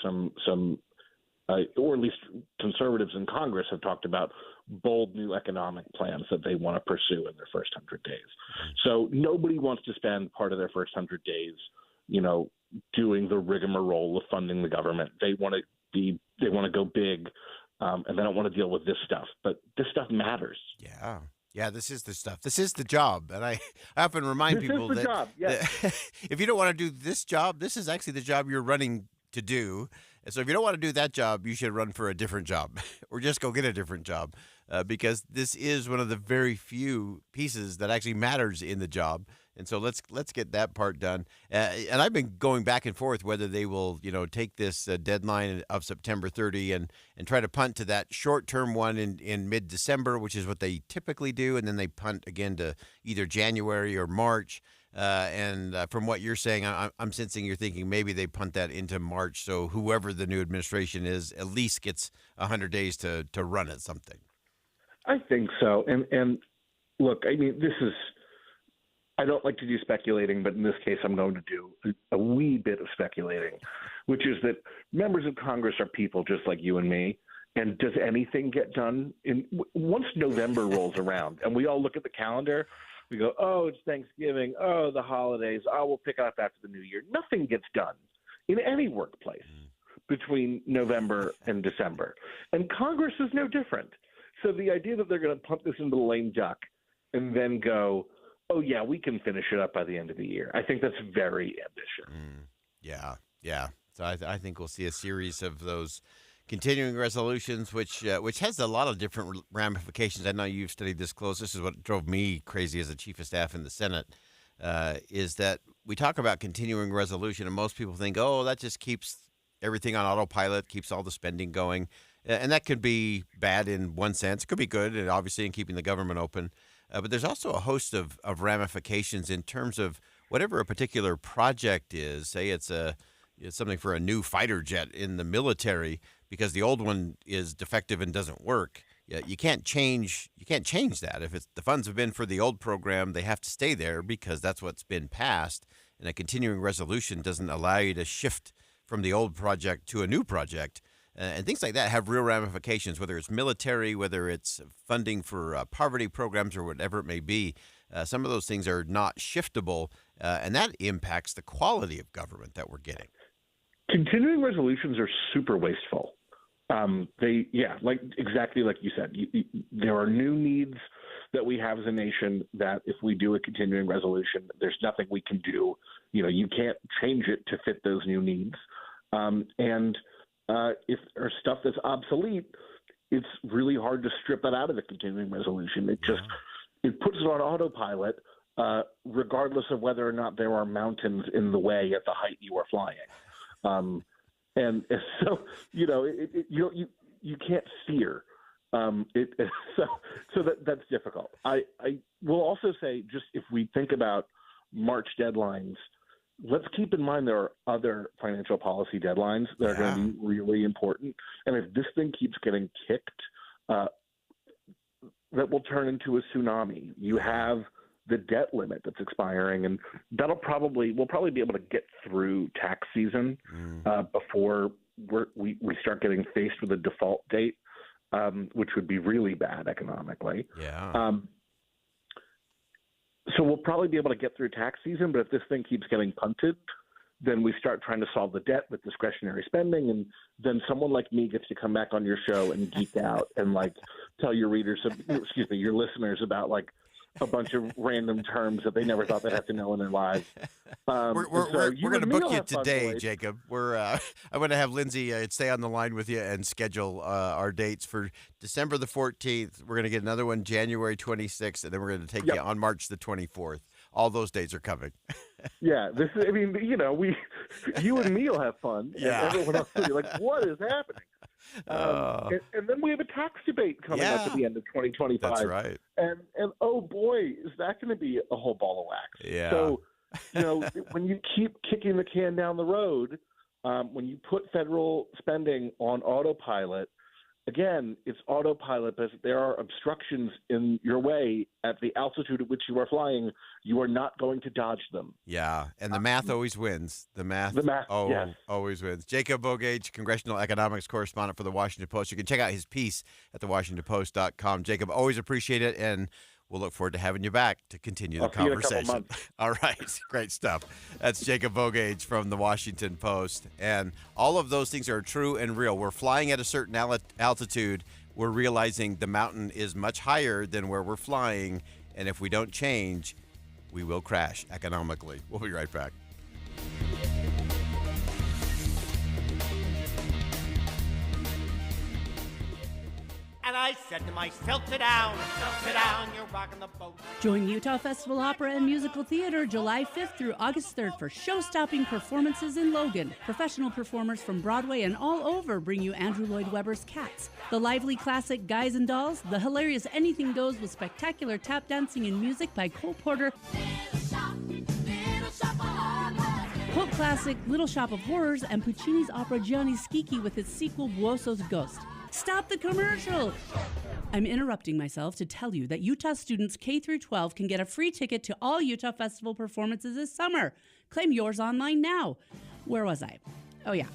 Speaker 26: or at least conservatives in Congress have talked about bold new economic plans that they want to pursue in their first 100 days. So nobody wants to spend part of their first 100 days, doing the rigmarole of funding the government. They want to go big, and they don't want to deal with this stuff. But this stuff matters.
Speaker 5: Yeah. Yeah, this is the stuff. This is the job. And I often remind people that,
Speaker 26: job. Yes.
Speaker 5: that if you don't want to do this job, this is actually the job you're running to do. And so if you don't want to do that job, you should run for a different job or just go get a different job because this is one of the very few pieces that actually matters in the job. And so let's get that part done. And I've been going back and forth whether they will, take this deadline of September 30 and try to punt to that short-term one in mid-December, which is what they typically do, and then they punt again to either January or March. And from what you're saying, I'm sensing you're thinking maybe they punt that into March, so whoever the new administration is at least gets 100 days to run at something.
Speaker 26: I think so. And look, I mean, I don't like to do speculating, but in this case, I'm going to do a wee bit of speculating, which is that members of Congress are people just like you and me. And does anything get done once November rolls around and we all look at the calendar? We go, oh, it's Thanksgiving. Oh, the holidays. Oh, we'll pick it up after the new year. Nothing gets done in any workplace between November and December. And Congress is no different. So the idea that they're going to pump this into the lame duck and then go, oh, yeah, we can finish it up by the end of the year, I think that's very ambitious.
Speaker 5: Yeah. So I think we'll see a series of those continuing resolutions, which has a lot of different ramifications. I know you've studied this close. This is what drove me crazy as the chief of staff in the Senate. is that we talk about continuing resolution, and most people think, oh, that just keeps everything on autopilot, keeps all the spending going. And that could be bad in one sense. It could be good, and obviously in keeping the government open. But there's also a host of ramifications in terms of whatever a particular project is. Say it's something for a new fighter jet in the military because the old one is defective and doesn't work. You can't change that. If the funds have been for the old program, they have to stay there because that's what's been passed. And a continuing resolution doesn't allow you to shift from the old project to a new project. And things like that have real ramifications, whether it's military, whether it's funding for poverty programs or whatever it may be. Some of those things are not shiftable, and that impacts the quality of government that we're getting.
Speaker 26: Continuing resolutions are super wasteful. Exactly like you said, there are new needs that we have as a nation that if we do a continuing resolution, there's nothing we can do. You can't change it to fit those new needs. If there's stuff that's obsolete, it's really hard to strip it out of the continuing resolution. It puts it on autopilot, regardless of whether or not there are mountains in the way at the height you are flying. And so, you can't steer. That's difficult. I will also say, just if we think about March deadlines, let's keep in mind there are other financial policy deadlines that are going to be really important. And if this thing keeps getting kicked, that will turn into a tsunami. You have the debt limit that's expiring, and we'll probably be able to get through tax season before we start getting faced with a default date, which would be really bad economically.
Speaker 5: Yeah.
Speaker 26: So we'll probably be able to get through tax season, but if this thing keeps getting punted, then we start trying to solve the debt with discretionary spending, and then someone like me gets to come back on your show and geek out and tell your your listeners about a bunch of random terms that they never thought they'd have to know in their lives.
Speaker 5: We're going to book you today, Jacob. I'm going to have Lindsay stay on the line with you and schedule our dates for December the 14th. We're going to get another one January 26th, and then we're going to take you on March the 24th. All those dates are coming.
Speaker 26: Yeah, you and me will have fun.
Speaker 5: Yeah.
Speaker 26: And everyone else will be like, what is happening? And then we have a tax debate coming up at the end of 2025.
Speaker 5: That's right.
Speaker 26: And oh boy, is that going to be a whole ball of wax.
Speaker 5: Yeah.
Speaker 26: So, when you keep kicking the can down the road, when you put federal spending on autopilot, again, it's autopilot, but if there are obstructions in your way at the altitude at which you are flying, you are not going to dodge them.
Speaker 5: Yeah, and the math always wins. The math always wins. Jacob Bogage, Congressional Economics Correspondent for The Washington Post. You can check out his piece at thewashingtonpost.com. Jacob, always appreciate it, and we'll look forward to having you back to continue the conversation. All right. Great stuff. That's Jacob Bogage from The Washington Post. And all of those things are true and real. We're flying at a certain altitude. We're realizing the mountain is much higher than where we're flying. And if we don't change, we will crash economically. We'll be right back.
Speaker 6: And I said to myself, sit down, you're rocking the boat.
Speaker 9: Join Utah Festival Opera and Musical Theater July 5th through August 3rd for show-stopping performances in Logan. Professional performers from Broadway and all over bring you Andrew Lloyd Webber's Cats, the lively classic Guys and Dolls, the hilarious Anything Goes with spectacular tap dancing and music by Cole Porter, cult classic Little Shop of Horrors, and Puccini's opera Gianni Schicchi with its sequel Buoso's Ghost. Stop the commercial! I'm interrupting myself to tell you that Utah students K through 12 can get a free ticket to all Utah Festival performances this summer. Claim yours online now. Where was I? Oh, yeah.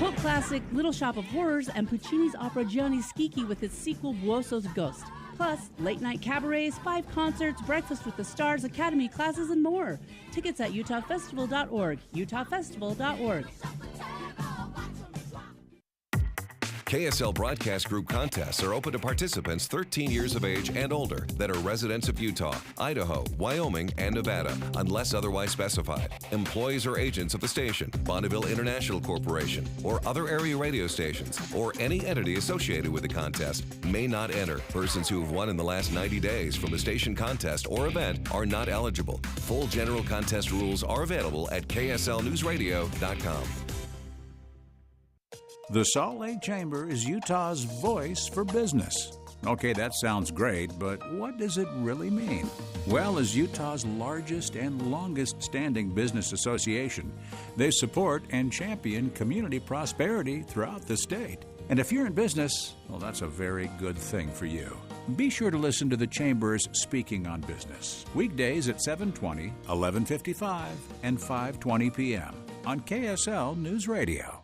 Speaker 9: Cult classic Little Shop of Horrors and Puccini's opera Gianni Schicchi with its sequel Buoso's Ghost. Plus, late-night cabarets, 5 concerts, breakfast with the stars, academy classes, and more. Tickets at utahfestival.org. utahfestival.org.
Speaker 10: KSL Broadcast Group contests are open to participants 13 years of age and older that are residents of Utah, Idaho, Wyoming, and Nevada, unless otherwise specified. Employees or agents of the station, Bonneville International Corporation, or other area radio stations, or any entity associated with the contest may not enter. Persons who have won in the last 90 days from the station contest or event are not eligible. Full general contest rules are available at kslnewsradio.com.
Speaker 11: The Salt Lake Chamber is Utah's voice for business. Okay, that sounds great, but what does it really mean? Well, as Utah's largest and longest-standing business association, they support and champion community prosperity throughout the state. And if you're in business, well, that's a very good thing for you. Be sure to listen to the Chamber's Speaking on Business, weekdays at 7:20, 11:55, and 5:20 p.m. on KSL News Radio.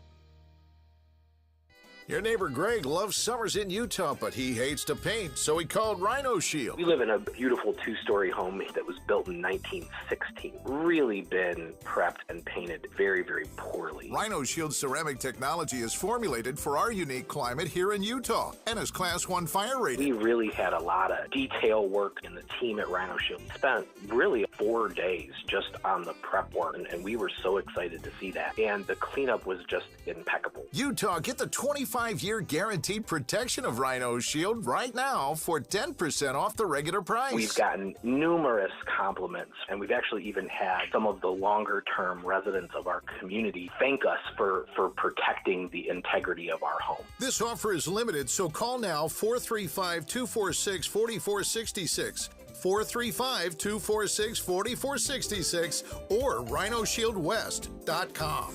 Speaker 17: Your neighbor Greg loves summers in Utah, but he hates to paint, so he called Rhino Shield.
Speaker 12: We live in a beautiful two-story home that was built in 1916. Really been prepped and painted very, very poorly.
Speaker 17: Rhino Shield ceramic technology is formulated for our unique climate here in Utah and is Class 1 fire rated.
Speaker 12: We really had a lot of detail work, and the team at Rhino Shield spent really 4 days just on the prep work, and we were so excited to see that. And the cleanup was just impeccable.
Speaker 17: Utah, get the 25-year guaranteed protection of Rhino Shield right now for 10% off the regular price.
Speaker 12: We've gotten numerous compliments, and we've actually even had some of the longer-term residents of our community thank us for protecting the integrity of our home.
Speaker 17: This offer is limited, so call now 435-246-4466. 435-246-4466 or rhinoshieldwest.com.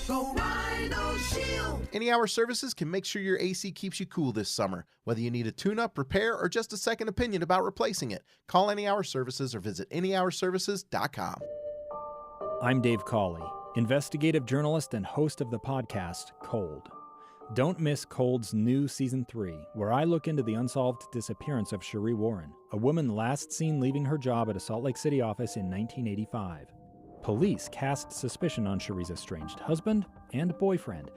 Speaker 13: Go Rhino Shield. Any Hour Services can make sure your AC keeps you cool this summer. Whether you need a tune-up, repair, or just a second opinion about replacing it, call Any Hour Services or visit anyhourservices.com.
Speaker 14: I'm Dave Cawley, investigative journalist and host of the podcast Cold. Don't miss Cold's new Season 3, where I look into the unsolved disappearance of Cherie Warren, a woman last seen leaving her job at a Salt Lake City office in 1985. Police cast suspicion on Cherie's estranged husband and boyfriend,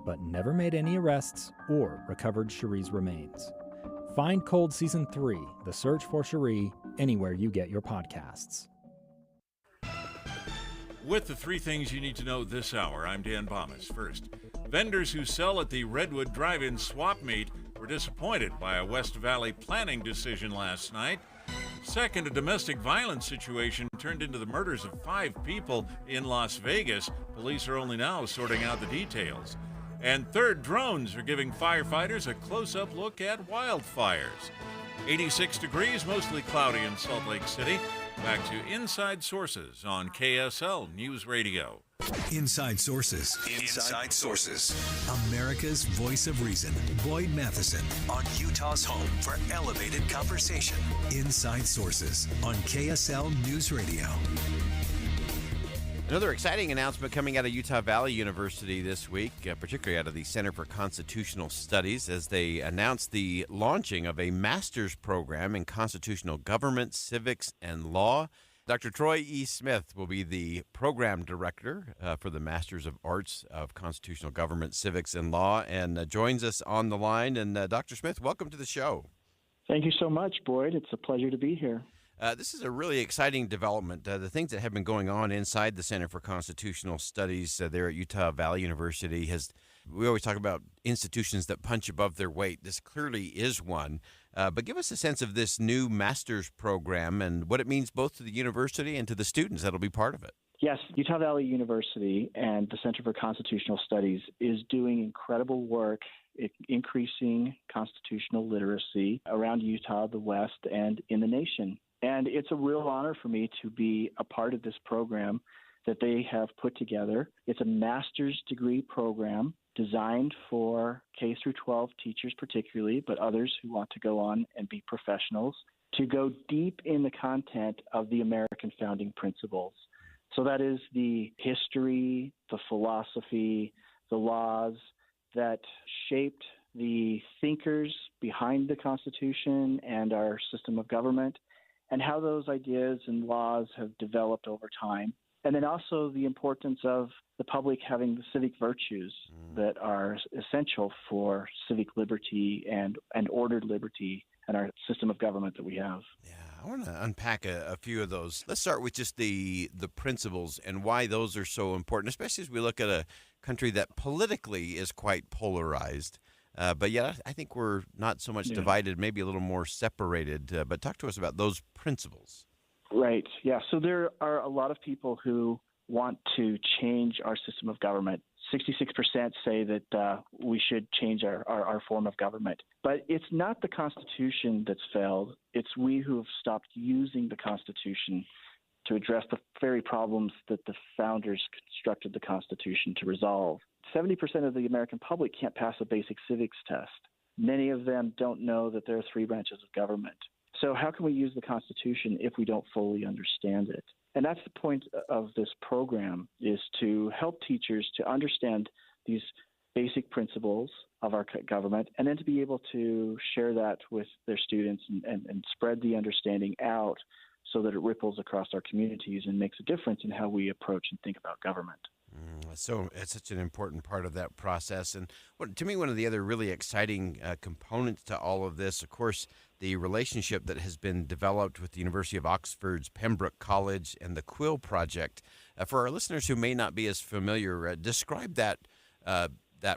Speaker 14: but never made any arrests or recovered Cherie's remains. Find Cold Season 3, The Search for Cherie, anywhere you get your podcasts.
Speaker 1: With the three things you need to know this hour, I'm Dan Bomas. First, vendors who sell at the Redwood Drive-In Swap Meet were disappointed by a West Valley planning decision last night. Second, a domestic violence situation turned into the murders of 5 people in Las Vegas. Police are only now sorting out the details. And third, drones are giving firefighters a close-up look at wildfires. 86 degrees, mostly cloudy in Salt Lake City. Back to Inside Sources on KSL News Radio.
Speaker 3: Inside Sources. Inside Sources. America's voice of reason. Boyd Matheson on Utah's home for elevated conversation. Inside Sources on KSL News Radio.
Speaker 5: Another exciting announcement coming out of Utah Valley University this week, particularly out of the Center for Constitutional Studies, as they announced the launching of a master's program in constitutional government, civics, and law. Dr. Troy E. Smith will be the program director for the Masters of Arts of Constitutional Government, Civics, and Law, and joins us on the line. And Dr. Smith, welcome to the show.
Speaker 15: Thank you so much, Boyd. It's a pleasure to be here.
Speaker 5: This is a really exciting development. The things that have been going on inside the Center for Constitutional Studies there at Utah Valley University we always talk about institutions that punch above their weight. This clearly is one. But give us a sense of this new master's program and what it means both to the university and to the students that will be part of it.
Speaker 15: Yes, Utah Valley University and the Center for Constitutional Studies is doing incredible work increasing constitutional literacy around Utah, the West, and in the nation. And it's a real honor for me to be a part of this program that they have put together. It's a master's degree program designed for K through 12 teachers particularly, but others who want to go on and be professionals, to go deep in the content of the American founding principles. So that is the history, the philosophy, the laws that shaped the thinkers behind the Constitution and our system of government, and how those ideas and laws have developed over time. And then also the importance of the public having the civic virtues that are essential for civic liberty and ordered liberty and our system of government that we have.
Speaker 5: I want to unpack a few of those. Let's start with just the principles and why those are so important, especially as we look at a country that politically is quite polarized. But yeah, I think we're not so much divided, maybe a little more separated. But talk to us about those principles.
Speaker 15: Right. Yeah. So there are a lot of people who want to change our system of government. 66% say that we should change our form of government. But it's not the Constitution that's failed. It's we who have stopped using the Constitution to address the very problems that the founders constructed the Constitution to resolve. 70% of the American public can't pass a basic civics test. Many of them don't know that there are 3 branches of government. So how can we use the Constitution if we don't fully understand it? And that's the point of this program, is to help teachers to understand these basic principles of our government, and then to be able to share that with their students and spread the understanding out so that it ripples across our communities and makes a difference in how we approach and think about government.
Speaker 5: So it's such an important part of that process. And to me, one of the other really exciting components to all of this, of course, the relationship that has been developed with the University of Oxford's Pembroke College and the Quill Project. For our listeners who may not be as familiar, describe that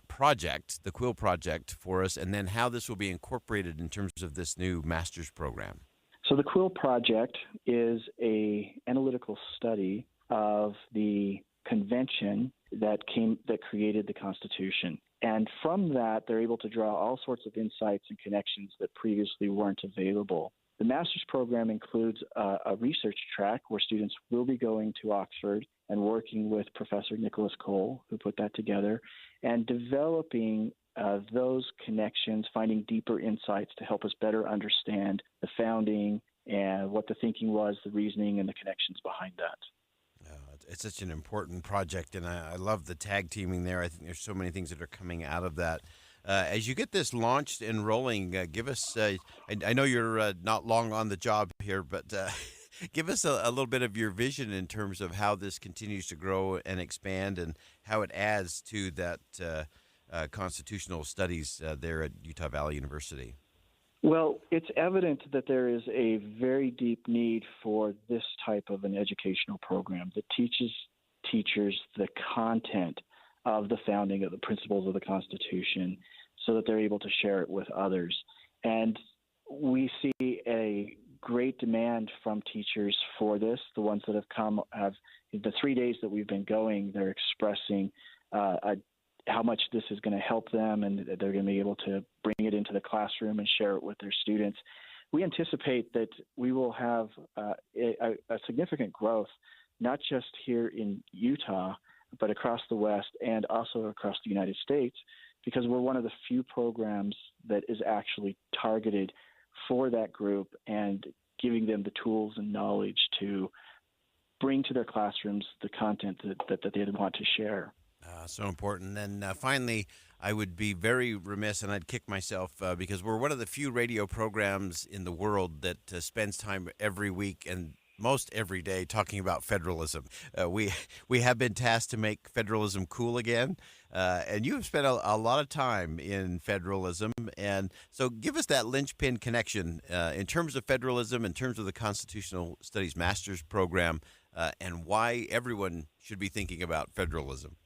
Speaker 5: project, the Quill Project, for us, and then how this will be incorporated in terms of this new master's program.
Speaker 15: So the Quill Project is an analytical study of the convention that created the Constitution. And from that, they're able to draw all sorts of insights and connections that previously weren't available. The master's program includes a research track where students will be going to Oxford and working with Professor Nicholas Cole, who put that together, and developing those connections, finding deeper insights to help us better understand the founding and what the thinking was, the reasoning, and the connections behind that.
Speaker 5: It's such an important project, and I love the tag teaming there. I think there's so many things that are coming out of that. As you get this launched and rolling, give us, I know you're not long on the job here, but give us a little bit of your vision in terms of how this continues to grow and expand and how it adds to that constitutional studies there at Utah Valley University.
Speaker 15: Well, it's evident that there is a very deep need for this type of an educational program that teaches teachers the content of the founding of the principles of the Constitution so that they're able to share it with others. And we see a great demand from teachers for this. The ones that have come the 3 days that we've been going, they're expressing how much this is going to help them, and they're going to be able to bring it into the classroom and share it with their students. We anticipate that we will have a significant growth, not just here in Utah, but across the West and also across the United States, because we're one of the few programs that is actually targeted for that group and giving them the tools and knowledge to bring to their classrooms the content that they want to share.
Speaker 5: So important. And finally, I would be very remiss, and I'd kick myself, because we're one of the few radio programs in the world that spends time every week and most every day talking about federalism. We have been tasked to make federalism cool again, and you have spent a lot of time in federalism. And so give us that linchpin connection in terms of federalism, in terms of the Constitutional Studies Master's Program, and why everyone should be thinking about federalism.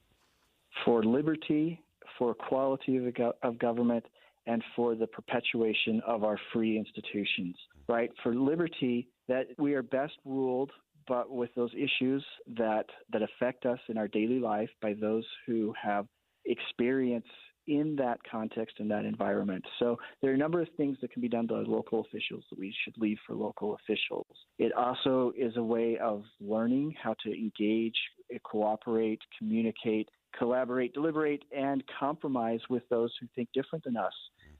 Speaker 15: For liberty, for equality of government, and for the perpetuation of our free institutions, right? For liberty, that we are best ruled, but with those issues that affect us in our daily life by those who have experience in that context and that environment. So there are a number of things that can be done by local officials that we should leave for local officials. It also is a way of learning how to engage, cooperate, communicate, collaborate, deliberate, and compromise with those who think different than us.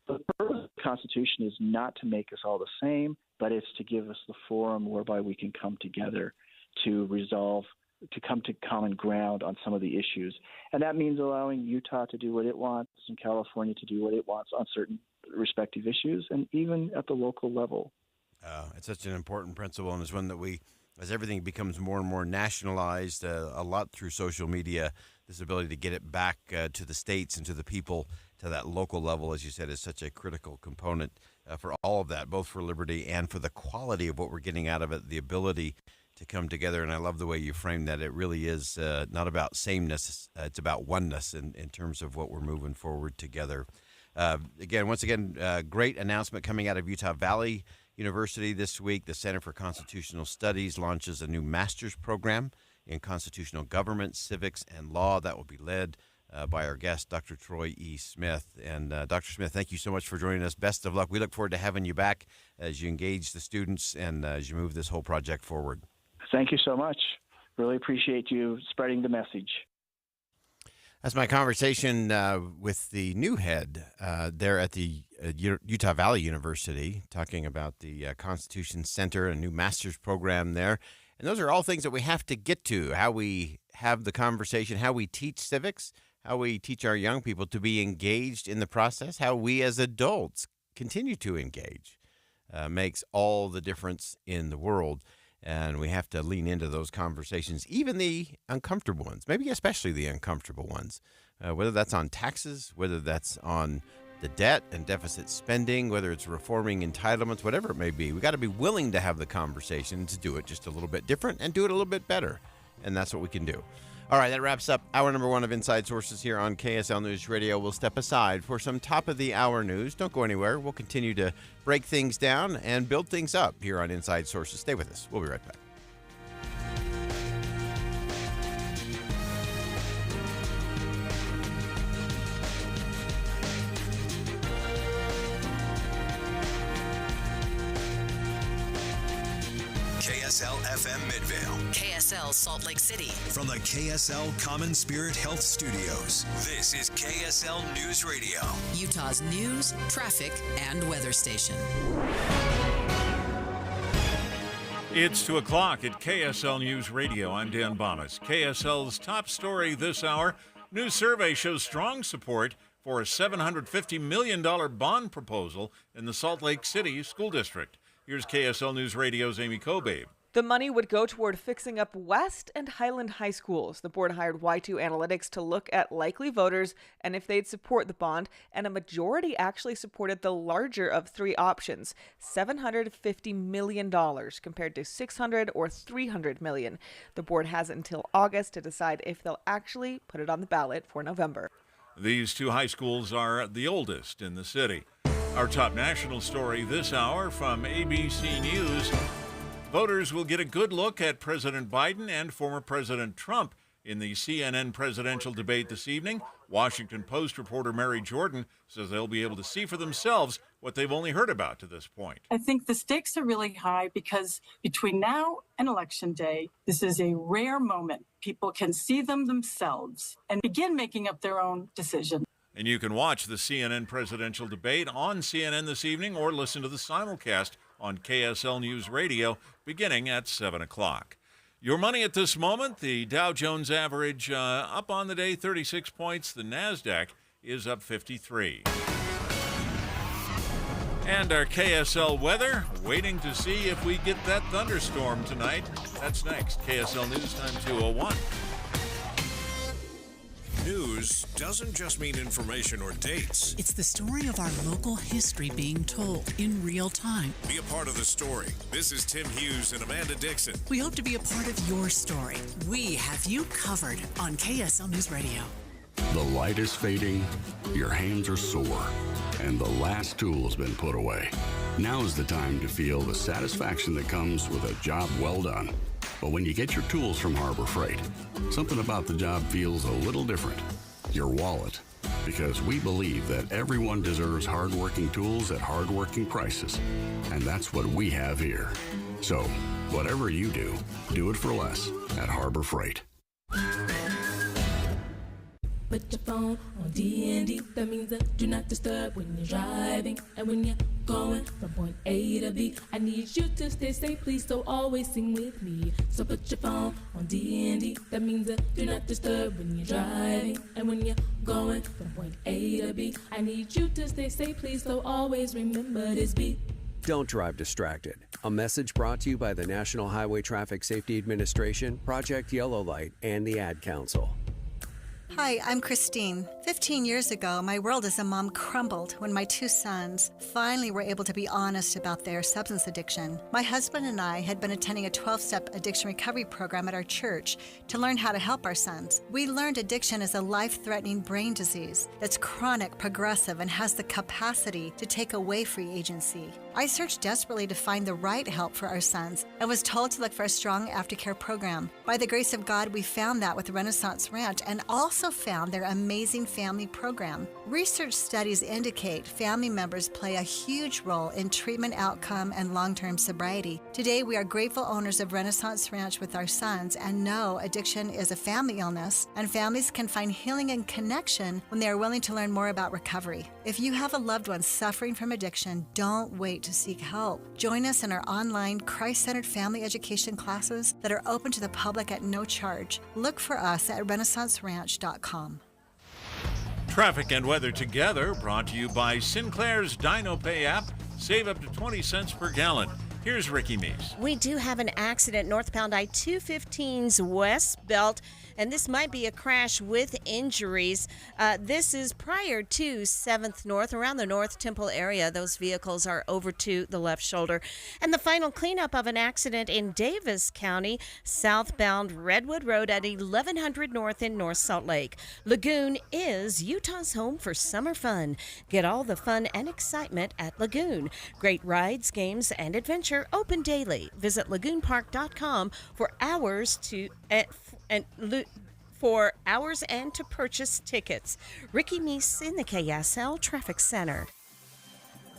Speaker 15: The purpose of the Constitution is not to make us all the same, but it's to give us the forum whereby we can come together to resolve, to come to common ground on some of the issues. And that means allowing Utah to do what it wants and California to do what it wants on certain respective issues, and even at the local level.
Speaker 5: It's such an important principle, and it's one that we as everything becomes more and more nationalized, a lot through social media, this ability to get it back to the states and to the people, to that local level, as you said, is such a critical component for all of that, both for liberty and for the quality of what we're getting out of it, the ability to come together. And I love the way you framed that. It really is not about sameness. It's about oneness in terms of what we're moving forward together. Once again, great announcement coming out of Utah Valley University this week. The Center for Constitutional Studies launches a new master's program in constitutional government, civics, and law that will be led by our guest, Dr. Troy E. Smith. And Dr. Smith, thank you so much for joining us. Best of luck. We look forward to having you back as you engage the students and as you move this whole project forward.
Speaker 15: Thank you so much. Really appreciate you spreading the message.
Speaker 5: That's my conversation with the new head there at the Utah Valley University, talking about the Constitution Center, a new master's program there. And those are all things that we have to get to, how we have the conversation, how we teach civics, how we teach our young people to be engaged in the process, how we as adults continue to engage, makes all the difference in the world. And we have to lean into those conversations, even the uncomfortable ones, maybe especially the uncomfortable ones, whether that's on taxes, whether that's on the debt and deficit spending, whether it's reforming entitlements, whatever it may be. We got to be willing to have the conversation, to do it just a little bit different and do it a little bit better. And that's what we can do. All right, that wraps up hour number 1 of Inside Sources here on KSL News Radio. We'll step aside for some top-of-the-hour news. Don't go anywhere. We'll continue to break things down and build things up here on Inside Sources. Stay with us. We'll be right back.
Speaker 3: KSL FM Midvale.
Speaker 16: KSL Salt Lake City.
Speaker 3: From the KSL Common Spirit Health Studios, this is KSL News Radio.
Speaker 16: Utah's news, traffic, and weather station.
Speaker 1: It's 2 o'clock at KSL News Radio. I'm Dan Bomas. KSL's top story this hour. New survey shows strong support for a $750 million bond proposal in the Salt Lake City School District. Here's KSL News Radio's Amy Kobabe.
Speaker 18: The money would go toward fixing up West and Highland high schools. The board hired Y2 Analytics to look at likely voters and if they'd support the bond, and a majority actually supported the larger of three options, $750 million compared to $600 or $300 million. The board has until August to decide if they'll actually put it on the ballot for November.
Speaker 1: These two high schools are the oldest in the city. Our top national story this hour from ABC News. Voters will get a good look at President Biden and former President Trump in the CNN presidential debate this evening. Washington Post reporter Mary Jordan says they'll be able to see for themselves what they've only heard about to this point.
Speaker 19: I think the stakes are really high because between now and Election Day, this is a rare moment. People can see them themselves and begin making up their own decision.
Speaker 1: And you can watch the CNN presidential debate on CNN this evening or listen to the simulcast on KSL News Radio beginning at 7 o'clock. Your money at this moment, the Dow Jones average up on the day, 36 points. The NASDAQ is up 53. And our KSL weather, waiting to see if we get that thunderstorm tonight. That's next. KSL News Time 2:01.
Speaker 3: News doesn't just mean information or dates.
Speaker 16: It's the story of our local history being told in real time.
Speaker 3: Be a part of the story. This is Tim Hughes and Amanda Dixon.
Speaker 16: We hope to be a part of your story. We have you covered on KSL News Radio.
Speaker 20: The light is fading, your hands are sore, and the last tool has been put away. Now is the time to feel the satisfaction that comes with a job well done. But when you get your tools from Harbor Freight, something about the job feels a little different. Your wallet. Because we believe that everyone deserves hardworking tools at hardworking prices. And that's what we have here. So, whatever you do, do it for less at Harbor Freight.
Speaker 21: Put your phone on D&D, that means do not disturb when you're driving. And when you're going from point A to B, I need you to stay safe, please, so always sing with me. So put your phone on D&D, that means do not disturb when you're driving. And when you're going from point A to B, I need you to stay safe, please, so always remember this beat.
Speaker 2: Don't drive distracted. A message brought to you by the National Highway Traffic Safety Administration, Project Yellow Light, and the Ad Council.
Speaker 4: Hi, I'm Christine. 15 years ago, my world as a mom crumbled when my two sons finally were able to be honest about their substance addiction. My husband and I had been attending a 12-step addiction recovery program at our church to learn how to help our sons. We learned addiction is a life-threatening brain disease that's chronic, progressive, and has the capacity to take away free agency. I searched desperately to find the right help for our sons and was told to look for a strong aftercare program. By the grace of God, we found that with Renaissance Ranch and also found their amazing family program. Research studies indicate family members play a huge role in treatment outcome and long-term sobriety. Today, we are grateful owners of Renaissance Ranch with our sons and know addiction is a family illness, and families can find healing and connection when they are willing to learn more about recovery. If you have a loved one suffering from addiction, don't wait to seek help. Join us in our online Christ-centered family education classes that are open to the public at no charge. Look for us at renaissanceranch.com.
Speaker 1: Traffic and weather together, brought to you by Sinclair's DinoPay app. Save up to 20 cents per gallon. Here's Ricky Meese.
Speaker 25: We do have an accident northbound I-215's west belt, and this might be a crash with injuries. This is prior to 7th North, around the North Temple area. Those vehicles are over to the left shoulder. And the final cleanup of an accident in Davis County, southbound Redwood Road at 1100 North in North Salt Lake. Lagoon is Utah's home for summer fun. Get all the fun and excitement at Lagoon. Great rides, games, and adventure open daily. Visit lagoonpark.com for hours and to purchase tickets. Ricky Meese in the KSL Traffic Center.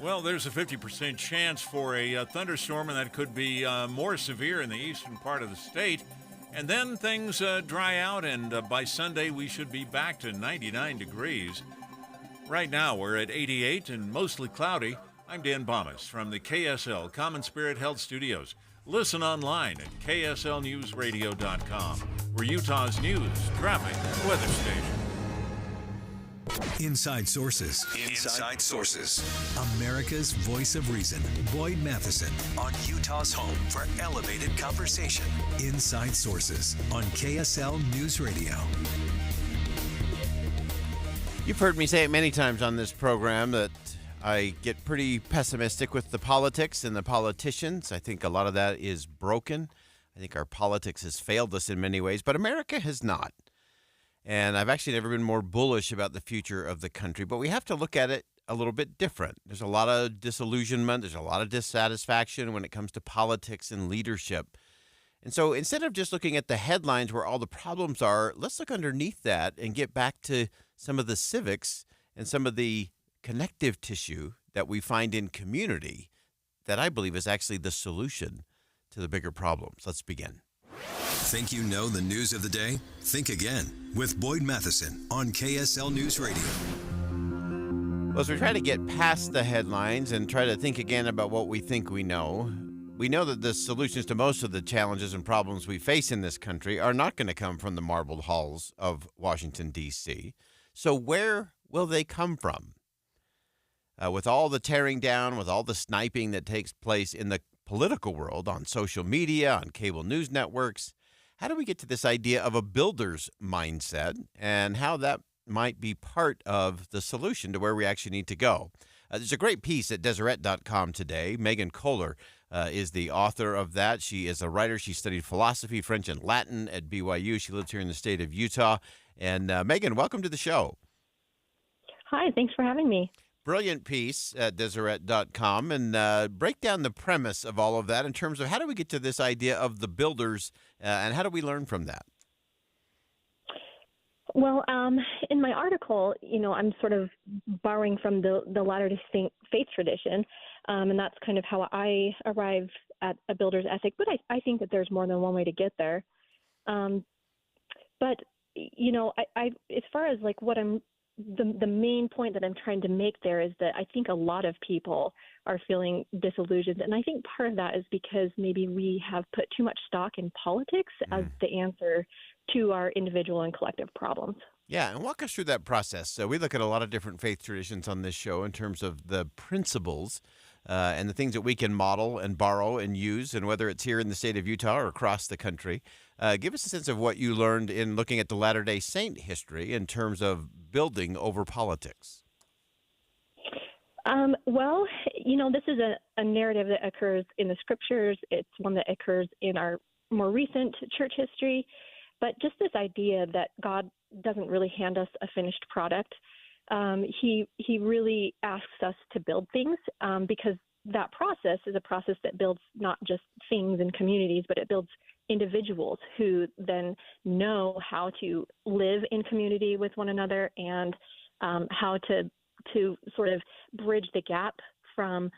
Speaker 1: Well, there's a 50% chance for a thunderstorm, and that could be more severe in the eastern part of the state. And then things dry out, and by Sunday we should be back to 99 degrees. Right now we're at 88 and mostly cloudy. I'm Dan Bomas from the KSL Common Spirit Health Studios. Listen online at kslnewsradio.com. We're Utah's news, traffic, and weather station.
Speaker 3: Inside Sources. Inside Sources. America's voice of reason. Boyd Matheson on Utah's home for elevated conversation. Inside Sources on KSL News Radio.
Speaker 5: You've heard me say it many times on this program that I get pretty pessimistic with the politics and the politicians. I think a lot of that is broken. I think our politics has failed us in many ways, but America has not. And I've actually never been more bullish about the future of the country, but we have to look at it a little bit different. There's a lot of disillusionment. There's a lot of dissatisfaction when it comes to politics and leadership. And so instead of just looking at the headlines where all the problems are, let's look underneath that and get back to some of the civics and some of the connective tissue that we find in community that I believe is actually the solution to the bigger problems. Let's begin.
Speaker 3: Think you know the news of the day? Think again with Boyd Matheson on KSL News Radio.
Speaker 5: Well, as we try to get past the headlines and try to think again about what we think we know that the solutions to most of the challenges and problems we face in this country are not going to come from the marbled halls of Washington, D.C. So where will they come from? With all the tearing down, with all the sniping that takes place in the political world, on social media, on cable news networks, how do we get to this idea of a builder's mindset and how that might be part of the solution to where we actually need to go? There's a great piece at Deseret.com today. Megan Kohler is the author of that. She is a writer. She studied philosophy, French, and Latin at BYU. She lives here in the state of Utah. And Megan, welcome to the show.
Speaker 8: Hi, thanks for having me.
Speaker 5: Brilliant piece at Deseret.com, and break down the premise of all of that in terms of how do we get to this idea of the builders and how do we learn from that?
Speaker 8: Well, in my article, I'm sort of borrowing from the Latter-day Saint faith tradition, and that's kind of how I arrive at a builder's ethic. But I think that there's more than one way to get there. But I as far as like what the main point that I'm trying to make there is that I think a lot of people are feeling disillusioned. And I think part of that is because maybe we have put too much stock in politics as the answer to our individual and collective problems.
Speaker 5: Yeah, and walk us through that process. So we look at a lot of different faith traditions on this show in terms of the principles and the things that we can model and borrow and use, and whether it's here in the state of Utah or across the country. Give us a sense of what you learned in looking at the Latter-day Saint history in terms of building over politics.
Speaker 8: Well, this is a narrative that occurs in the scriptures. It's one that occurs in our more recent church history. But just this idea that God doesn't really hand us a finished product. He really asks us to build things because that process is a process that builds not just things and communities, but it builds individuals who then know how to live in community with one another and how to sort of bridge the gap from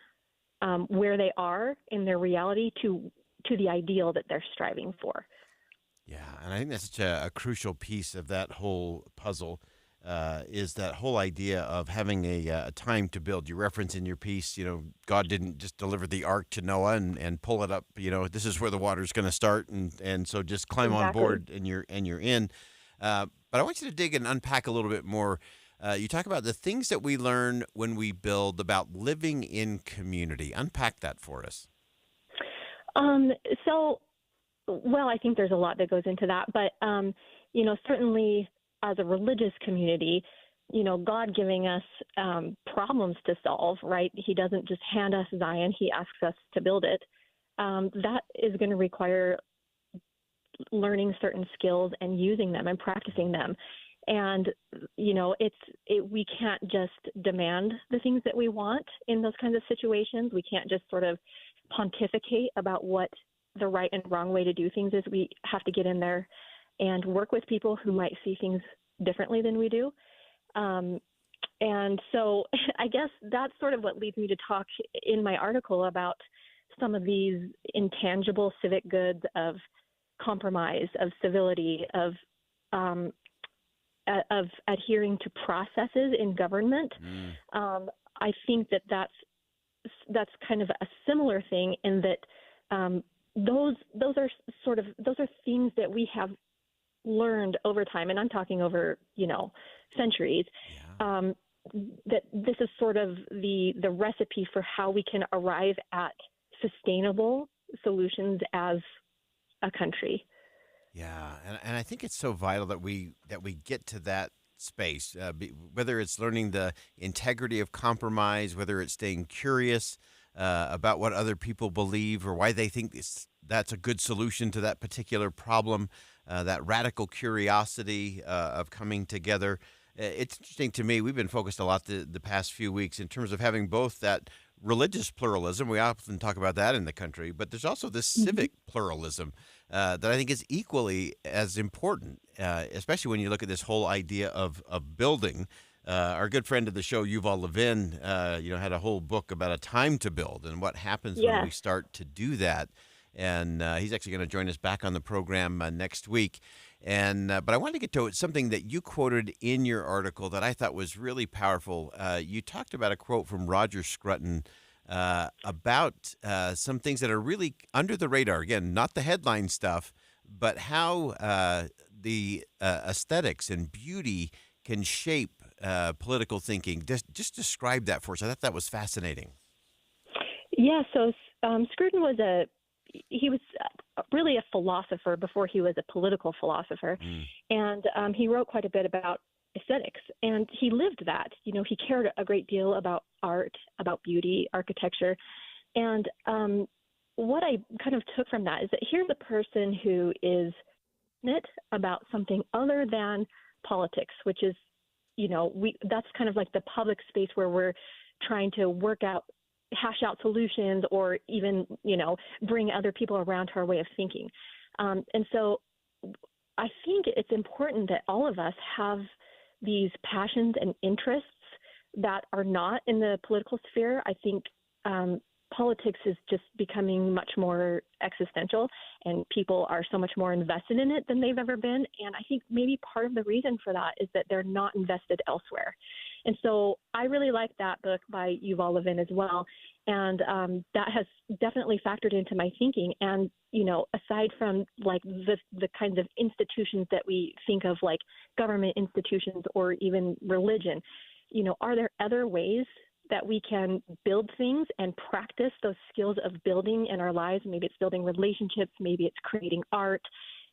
Speaker 8: where they are in their reality to the ideal that they're striving for.
Speaker 5: Yeah, and I think that's such a crucial piece of that whole puzzle. Is that whole idea of having a time to build. You reference in your piece, God didn't just deliver the ark to Noah and pull it up. This is where the water's going to start, and so just climb on board and you're in. But I want you to dig and unpack a little bit more. You talk about the things that we learn when we build about living in community. Unpack that for us.
Speaker 8: Well, I think there's a lot that goes into that, but certainly as a religious community, God giving us problems to solve, right? He doesn't just hand us Zion, he asks us to build it. That is going to require learning certain skills and using them and practicing them. And, we can't just demand the things that we want in those kinds of situations. We can't just sort of pontificate about what the right and wrong way to do things is. We have to get in there and work with people who might see things differently than we do. And so I guess that's sort of what leads me to talk in my article about some of these intangible civic goods of compromise, of civility, of adhering to processes in government. I think that's kind of a similar thing in that those are things that we have learned over time, and I'm talking over centuries. That this is sort of the recipe for how we can arrive at sustainable solutions as a country.
Speaker 5: Yeah, and I think it's so vital that we get to that space, whether it's learning the integrity of compromise, whether it's staying curious about what other people believe or why they think that's a good solution to that particular problem, that radical curiosity of coming together. It's interesting to me, we've been focused a lot the past few weeks in terms of having both that religious pluralism. We often talk about that in the country, but there's also this civic pluralism that I think is equally as important, especially when you look at this whole idea of building. Our good friend of the show, Yuval Levin, had a whole book about a time to build and what happens when we start to do that. And he's actually going to join us back on the program next week. But I wanted to get to something that you quoted in your article that I thought was really powerful. You talked about a quote from Roger Scruton about some things that are really under the radar. Again, not the headline stuff, but how the aesthetics and beauty can shape political thinking. Just describe that for us. I thought that was fascinating.
Speaker 8: Yeah, so Scruton was he was really a philosopher before he was a political philosopher. And he wrote quite a bit about aesthetics, and he lived that. He cared a great deal about art, about beauty, architecture. And what I kind of took from that is that here's a person who is passionate about something other than politics, which is, that's kind of like the public space where we're trying to hash out solutions or even, bring other people around to our way of thinking. And so I think it's important that all of us have these passions and interests that are not in the political sphere. I think politics is just becoming much more existential, and people are so much more invested in it than they've ever been. And I think maybe part of the reason for that is that they're not invested elsewhere. And so I really like that book by Yuval Levin as well. And that has definitely factored into my thinking. And, aside from like the kinds of institutions that we think of, like government institutions or even religion, are there other ways that we can build things and practice those skills of building in our lives. Maybe it's building relationships, maybe it's creating art.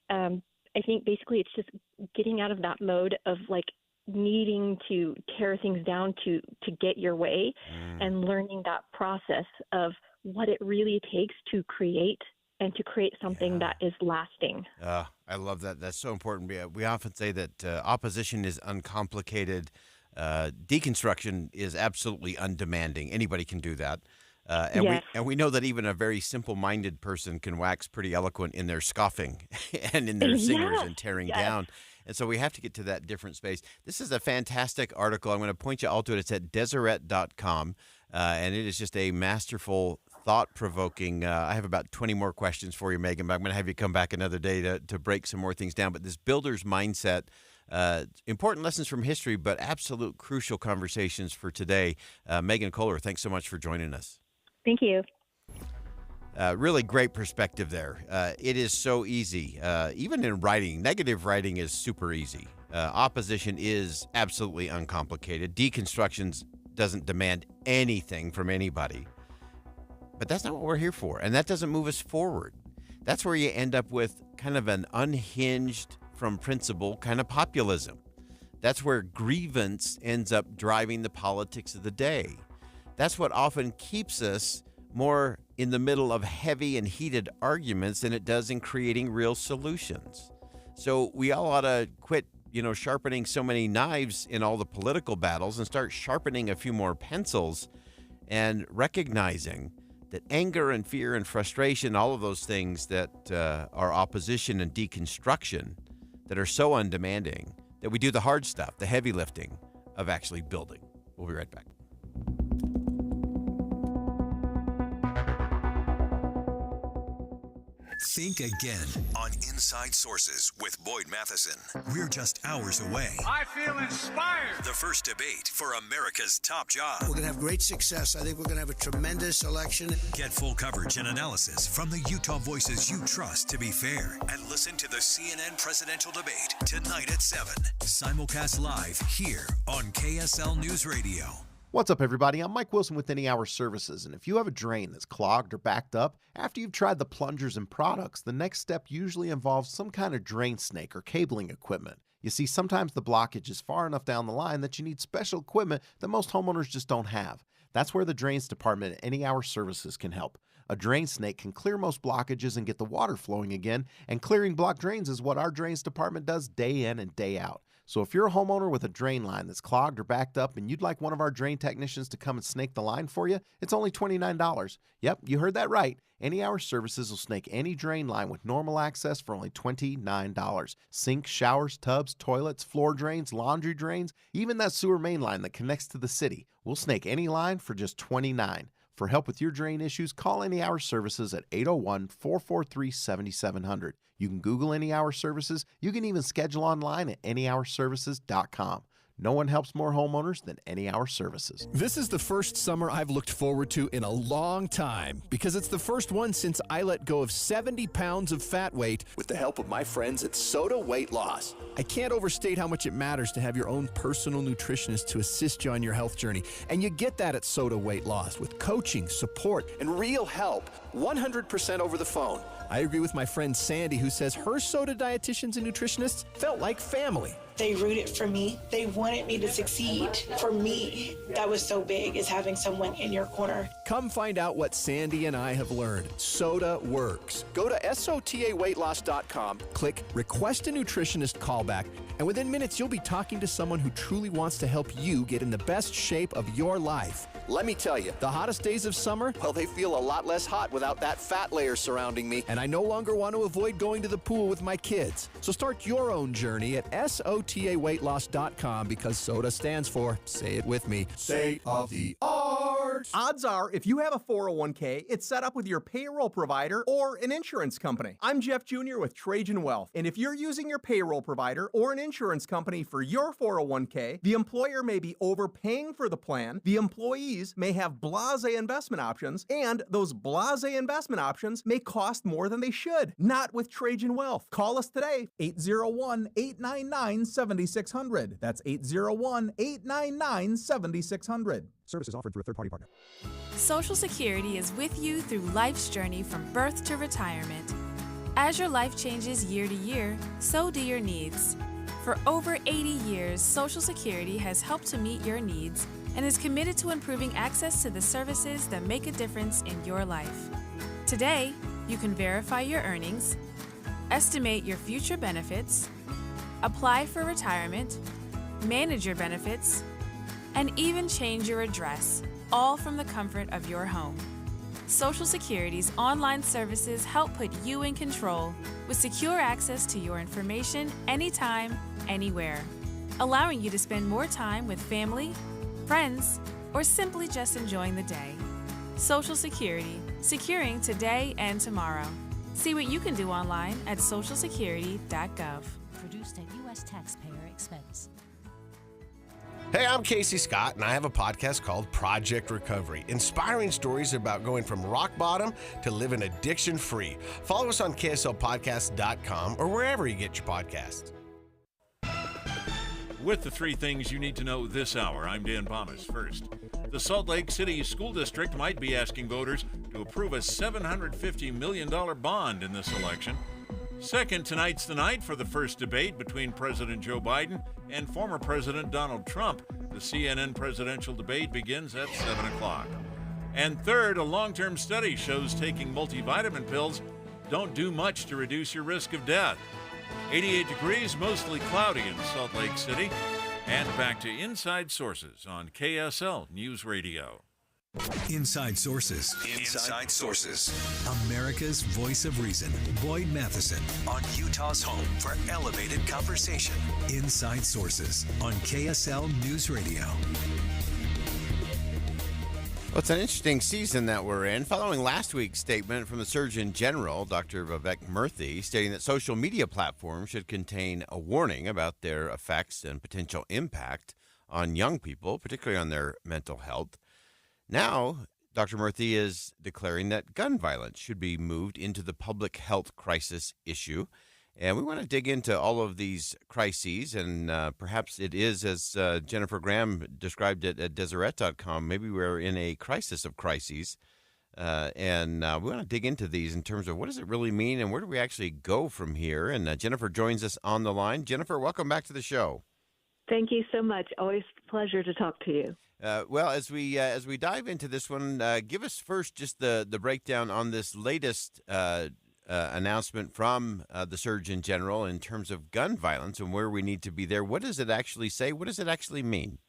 Speaker 8: I think basically it's just getting out of that mode of like needing to tear things down to get your way, and learning that process of what it really takes to create and to create something that is lasting.
Speaker 5: I love that. That's so important. We often say that opposition is uncomplicated. Deconstruction is absolutely undemanding. Anybody can do that. And we know that even a very simple-minded person can wax pretty eloquent in their scoffing and in their singers and tearing down. And so we have to get to that different space. This is a fantastic article. I'm going to point you all to it. It's at Deseret.com, and it is just a masterful, thought-provoking. I have about 20 more questions for you, Megan, but I'm going to have you come back another day to break some more things down. But this builder's mindset, important lessons from history, but absolute crucial conversations for today. Megan Kohler, thanks so much for joining us.
Speaker 8: Thank you.
Speaker 5: Really great perspective there. It is so easy. Even in writing, negative writing is super easy. Opposition is absolutely uncomplicated. Deconstructions doesn't demand anything from anybody. But that's not what we're here for, and that doesn't move us forward. That's where you end up with kind of an unhinged from principle kind of populism. That's where grievance ends up driving the politics of the day. That's what often keeps us more in the middle of heavy and heated arguments than it does in creating real solutions. So we all ought to quit, sharpening so many knives in all the political battles and start sharpening a few more pencils and recognizing that anger and fear and frustration, all of those things that are opposition and deconstruction that are so undemanding, that we do the hard stuff, the heavy lifting of actually building. We'll be right back.
Speaker 3: Think again on Inside Sources with Boyd Matheson. We're just hours away.
Speaker 6: I feel inspired.
Speaker 3: The first debate for America's top job.
Speaker 7: We're going to have great success. I think we're going to have a tremendous election.
Speaker 3: Get full coverage and analysis from the Utah voices you trust to be fair. And listen to the CNN presidential debate tonight at 7. Simulcast live here on KSL News Radio.
Speaker 13: What's up, everybody? I'm Mike Wilson with Any Hour Services, and if you have a drain that's clogged or backed up, after you've tried the plungers and products, the next step usually involves some kind of drain snake or cabling equipment. You see, sometimes the blockage is far enough down the line that you need special equipment that most homeowners just don't have. That's where the Drains Department at Any Hour Services can help. A drain snake can clear most blockages and get the water flowing again, and clearing blocked drains is what our Drains Department does day in and day out. So if you're a homeowner with a drain line that's clogged or backed up and you'd like one of our drain technicians to come and snake the line for you, it's only $29. Yep, you heard that right. Any Hour Services will snake any drain line with normal access for only $29. Sinks, showers, tubs, toilets, floor drains, laundry drains, even that sewer main line that connects to the city. We'll snake any line for just $29. For help with your drain issues, call Any Hour Services at 801-443-7700. You can Google Any Hour Services. You can even schedule online at anyhourservices.com. No one helps more homeowners than Any Hour Services.
Speaker 22: This is the first summer I've looked forward to in a long time because it's the first one since I let go of 70 pounds of fat weight with the help of my friends at Soda Weight Loss. I can't overstate how much it matters to have your own personal nutritionist to assist you on your health journey. And you get that at Soda Weight Loss with coaching, support, and real help, 100% over the phone. I agree with my friend Sandy, who says her Soda dietitians and nutritionists felt like family.
Speaker 23: They rooted for me. They wanted me to succeed. For me, that was so big, is having someone in your corner.
Speaker 22: Come find out what Sandy and I have learned. Soda works. Go to SOTAweightloss.com, click Request a Nutritionist Callback, and within minutes you'll be talking to someone who truly wants to help you get in the best shape of your life. Let me tell you, the hottest days of summer, well, they feel a lot less hot without that fat layer surrounding me, and I no longer want to avoid going to the pool with my kids. So start your own journey at SOTAweightloss.com because SOTA stands for, say it with me, State of the Art.
Speaker 24: Odds are, if you have a 401k, it's set up with your payroll provider or an insurance company. I'm Jeff Jr. with Trajan Wealth, and if you're using your payroll provider or an insurance company for your 401k, the employer may be overpaying for the plan, the employees may have blasé investment options, and those blasé investment options may cost more than they should. Not with Trajan Wealth. Call us today, 801-899-7600. That's 801-899-7600.
Speaker 22: Services offered through a third-party partner.
Speaker 21: Social Security is with you through life's journey from birth to retirement. As your life changes year to year, so do your needs. For over 80 years, Social Security has helped to meet your needs and is committed to improving access to the services that make a difference in your life. Today, you can verify your earnings, estimate your future benefits, apply for retirement, manage your benefits, and even change your address, all from the comfort of your home. Social Security's online services help put you in control with secure access to your information anytime, anywhere, allowing you to spend more time with family, friends, or simply just enjoying the day. Social Security, securing today and tomorrow. See what you can do online at socialsecurity.gov.
Speaker 6: Produced at U.S. taxpayer expense.
Speaker 9: Hey, I'm Casey Scott, and I have a podcast called Project Recovery, inspiring stories about going from rock bottom to living addiction-free. Follow us on KSLpodcast.com or wherever you get your podcasts.
Speaker 1: With the three things you need to know this hour, I'm Dan Thomas. First, the Salt Lake City School District might be asking voters to approve a $750 million bond in this election. Second, tonight's the night for the first debate between President Joe Biden and former President Donald Trump. The CNN presidential debate begins at 7 o'clock. And third, a long-term study shows taking multivitamin pills don't do much to reduce your risk of death. 88 degrees, mostly cloudy in Salt Lake City. And back to Inside Sources on KSL News Radio.
Speaker 3: Inside Sources. Inside Sources. America's voice of reason. Boyd Matheson on Utah's home for elevated conversation. Inside Sources on KSL News Radio.
Speaker 5: Well, it's an interesting season that we're in. Following last week's statement from the Surgeon General, Dr. Vivek Murthy, stating that social media platforms should contain a warning about their effects and potential impact on young people, particularly on their mental health. Now, Dr. Murthy is declaring that gun violence should be moved into the public health crisis issue. And we want to dig into all of these crises, and perhaps it is, as Jennifer Graham described it at Deseret.com, maybe we're in a crisis of crises. And we want to dig into these in terms of what does it really mean and where do we actually go from here. And Jennifer joins us on the line. Jennifer, welcome back to the show.
Speaker 10: Thank you so much. Always a pleasure to talk to you.
Speaker 5: Well, as we dive into this one, give us first just the breakdown on this latest announcement from the Surgeon General in terms of gun violence and where we need to be there. What does it actually say? What does it actually mean?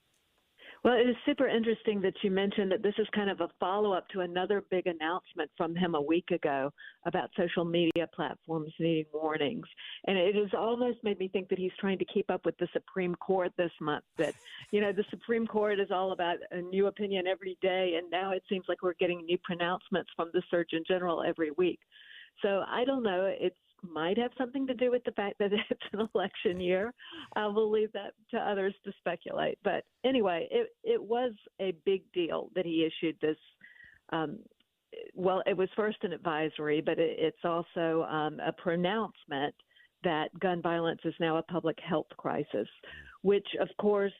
Speaker 10: Well, it is super interesting that you mentioned that this is kind of a follow-up to another big announcement from him a week ago about social media platforms needing warnings. And it has almost made me think that he's trying to keep up with the Supreme Court this month, that, you know, the Supreme Court is all about a new opinion every day, and now it seems like we're getting new pronouncements from the Surgeon General every week. So I don't know. It might have something to do with the fact that it's an election year. We'll leave that to others to speculate. But anyway, it was a big deal that he issued this. Well, it was first an advisory, but it's also a pronouncement that gun violence is now a public health crisis, which, of course,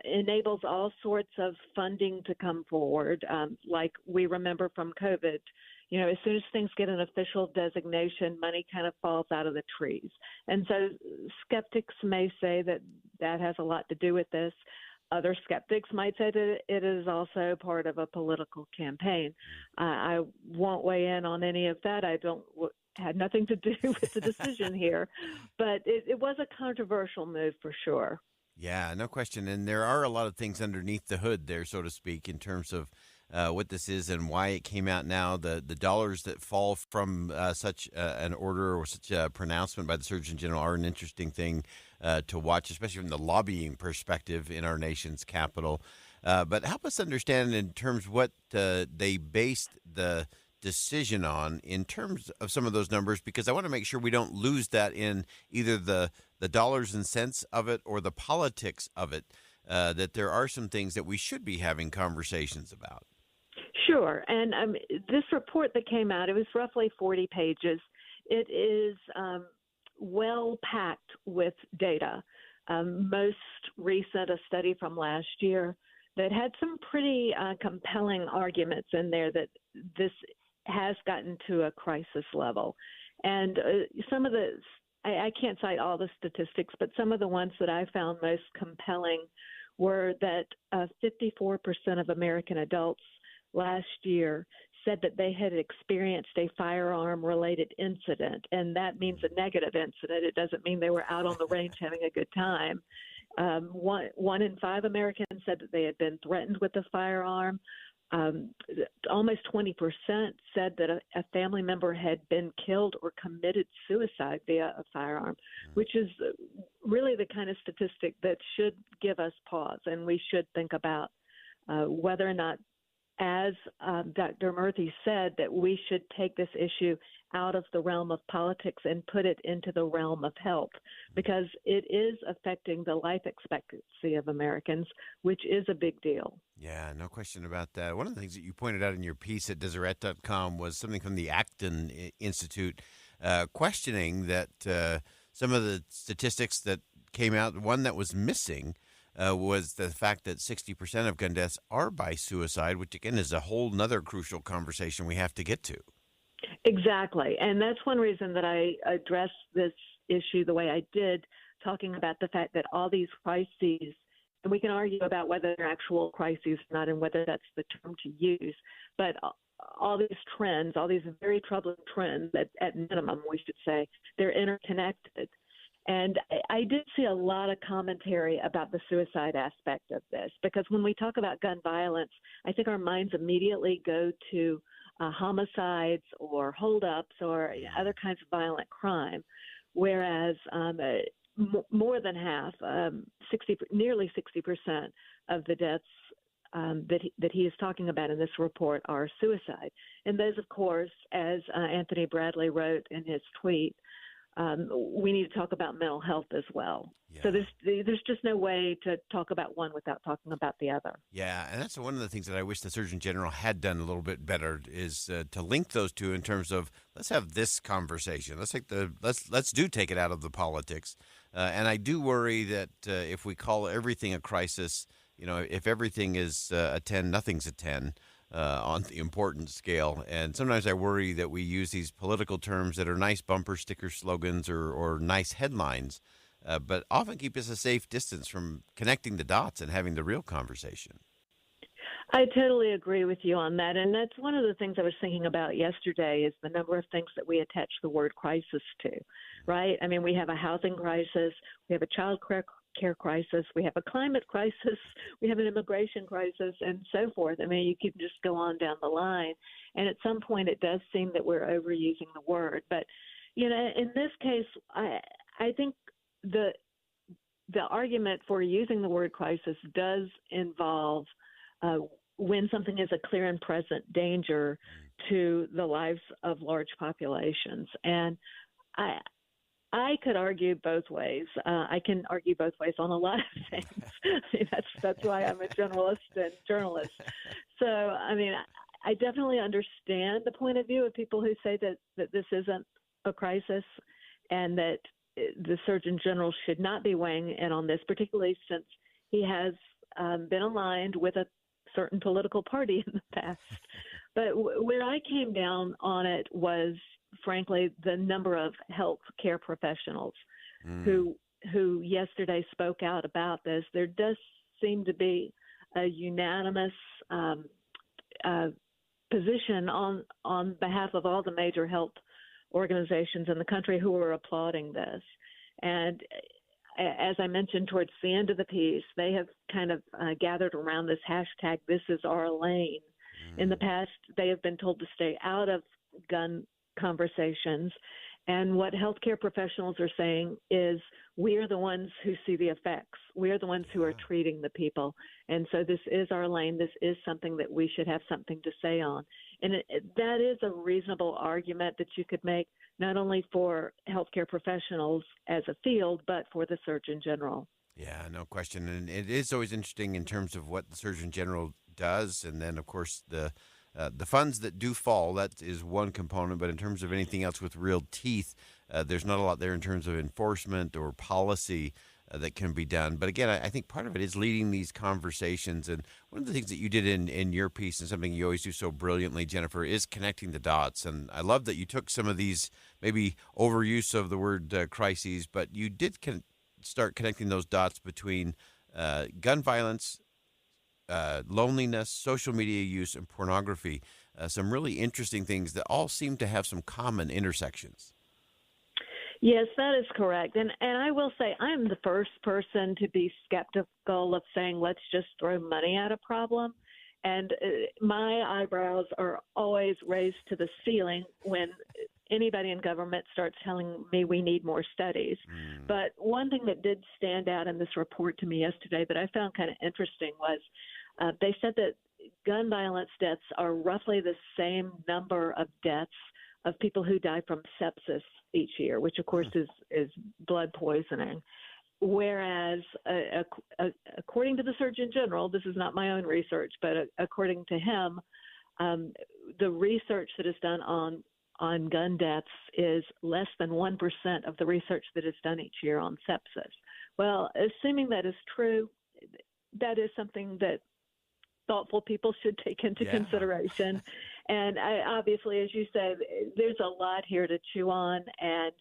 Speaker 10: enables all sorts of funding to come forward, like we remember from COVID. You know, as soon as things get an official designation, money kind of falls out of the trees. And so skeptics may say that that has a lot to do with this. Other skeptics might say that it is also part of a political campaign. I won't weigh in on any of that. Had nothing to do with the decision here. But it was a controversial move for sure.
Speaker 5: Yeah, no question. And there are a lot of things underneath the hood there, so to speak, in terms of what this is and why it came out now. The dollars that fall from such an order or such a pronouncement by the Surgeon General are an interesting thing to watch, especially from the lobbying perspective in our nation's capital. But help us understand in terms of what they based the decision on in terms of some of those numbers, because I want to make sure we don't lose that in either the dollars and cents of it or the politics of it, that there are some things that we should be having conversations about.
Speaker 10: Sure. And this report that came out, it was roughly 40 pages. It is well packed with data. Most recent, a study from last year that had some pretty compelling arguments in there that this has gotten to a crisis level. And some of the, I can't cite all the statistics, but some of the ones that I found most compelling were that 54% of American adults last year said that they had experienced a firearm-related incident, and that means a negative incident. It doesn't mean they were out on the range having a good time. One in 5 Americans said that they had been threatened with a firearm. Almost 20% said that a family member had been killed or committed suicide via a firearm, which is really the kind of statistic that should give us pause, and we should think about whether or not, as Dr. Murthy said, that we should take this issue out of the realm of politics and put it into the realm of health, because it is affecting the life expectancy of Americans, which is a big deal.
Speaker 5: Yeah, no question about that. One of the things that you pointed out in your piece at Deseret.com was something from the Acton Institute questioning that some of the statistics that came out, one that was missing was the fact that 60% of gun deaths are by suicide, which, again, is a whole nother crucial conversation we have to get to.
Speaker 10: Exactly. And that's one reason that I addressed this issue the way I did, talking about the fact that all these crises, and we can argue about whether they're actual crises or not and whether that's the term to use, but all these trends, all these very troubling trends, at minimum, we should say, they're interconnected. And I did see a lot of commentary about the suicide aspect of this, because when we talk about gun violence, I think our minds immediately go to homicides or holdups or other kinds of violent crime, whereas more than half, nearly 60% of the deaths that he is talking about in this report are suicide. And those, of course, as Anthony Bradley wrote in his tweet, we need to talk about mental health as well. Yeah. So there's just no way to talk about one without talking about the other.
Speaker 5: Yeah, and that's one of the things that I wish the Surgeon General had done a little bit better is to link those two in terms of, let's have this conversation. Let's take it out of the politics. And I do worry that if we call everything a crisis, if everything is a 10, nothing's a 10. On the importance scale. And sometimes I worry that we use these political terms that are nice bumper sticker slogans or nice headlines, but often keep us a safe distance from connecting the dots and having the real conversation.
Speaker 10: I totally agree with you on that. And that's one of the things I was thinking about yesterday is the number of things that we attach the word crisis to, right? I mean, we have a housing crisis, we have a child care crisis, we have a climate crisis, we have an immigration crisis, and so forth. I mean, you can just go on down the line. And at some point, it does seem that we're overusing the word. But, in this case, I think the argument for using the word crisis does involve when something is a clear and present danger to the lives of large populations. And I could argue both ways. I can argue both ways on a lot of things. I mean, that's why I'm a generalist and journalist. So, I mean, I definitely understand the point of view of people who say that this isn't a crisis and that the Surgeon General should not be weighing in on this, particularly since he has been aligned with a certain political party in the past. But where I came down on it was, frankly, the number of health care professionals who yesterday spoke out about this. There does seem to be a unanimous position on behalf of all the major health organizations in the country who are applauding this. And as I mentioned towards the end of the piece, they have kind of gathered around this hashtag, "This is our lane." In the past, they have been told to stay out of gun conversations. And what healthcare professionals are saying is, we are the ones who see the effects. We are the ones who are treating the people. And so this is our lane. This is something that we should have something to say on. And that is a reasonable argument that you could make, not only for healthcare professionals as a field, but for the Surgeon General.
Speaker 5: Yeah, no question. And it is always interesting in terms of what the Surgeon General does. And then, of course, the funds that do fall, that is one component. But in terms of anything else with real teeth, there's not a lot there in terms of enforcement or policy. that can be done. But again, I think part of it is leading these conversations. And one of the things that you did in your piece, and something you always do so brilliantly, Jennifer, is connecting the dots. And I love that you took some of these maybe overuse of the word crises, but you did start connecting those dots between gun violence, loneliness, social media use, and pornography. Some really interesting things that all seem to have some common intersections.
Speaker 10: Yes, that is correct. And I will say I'm the first person to be skeptical of saying let's just throw money at a problem. And my eyebrows are always raised to the ceiling when anybody in government starts telling me we need more studies. But one thing that did stand out in this report to me yesterday that I found kind of interesting was they said that gun violence deaths are roughly the same number of deaths of people who die from sepsis each year, which of course is blood poisoning. Whereas, according to the Surgeon General, this is not my own research, but according to him, the research that is done on gun deaths is less than 1% of the research that is done each year on sepsis. Well, assuming that is true, that is something that thoughtful people should take into consideration. And obviously, as you said, there's a lot here to chew on, and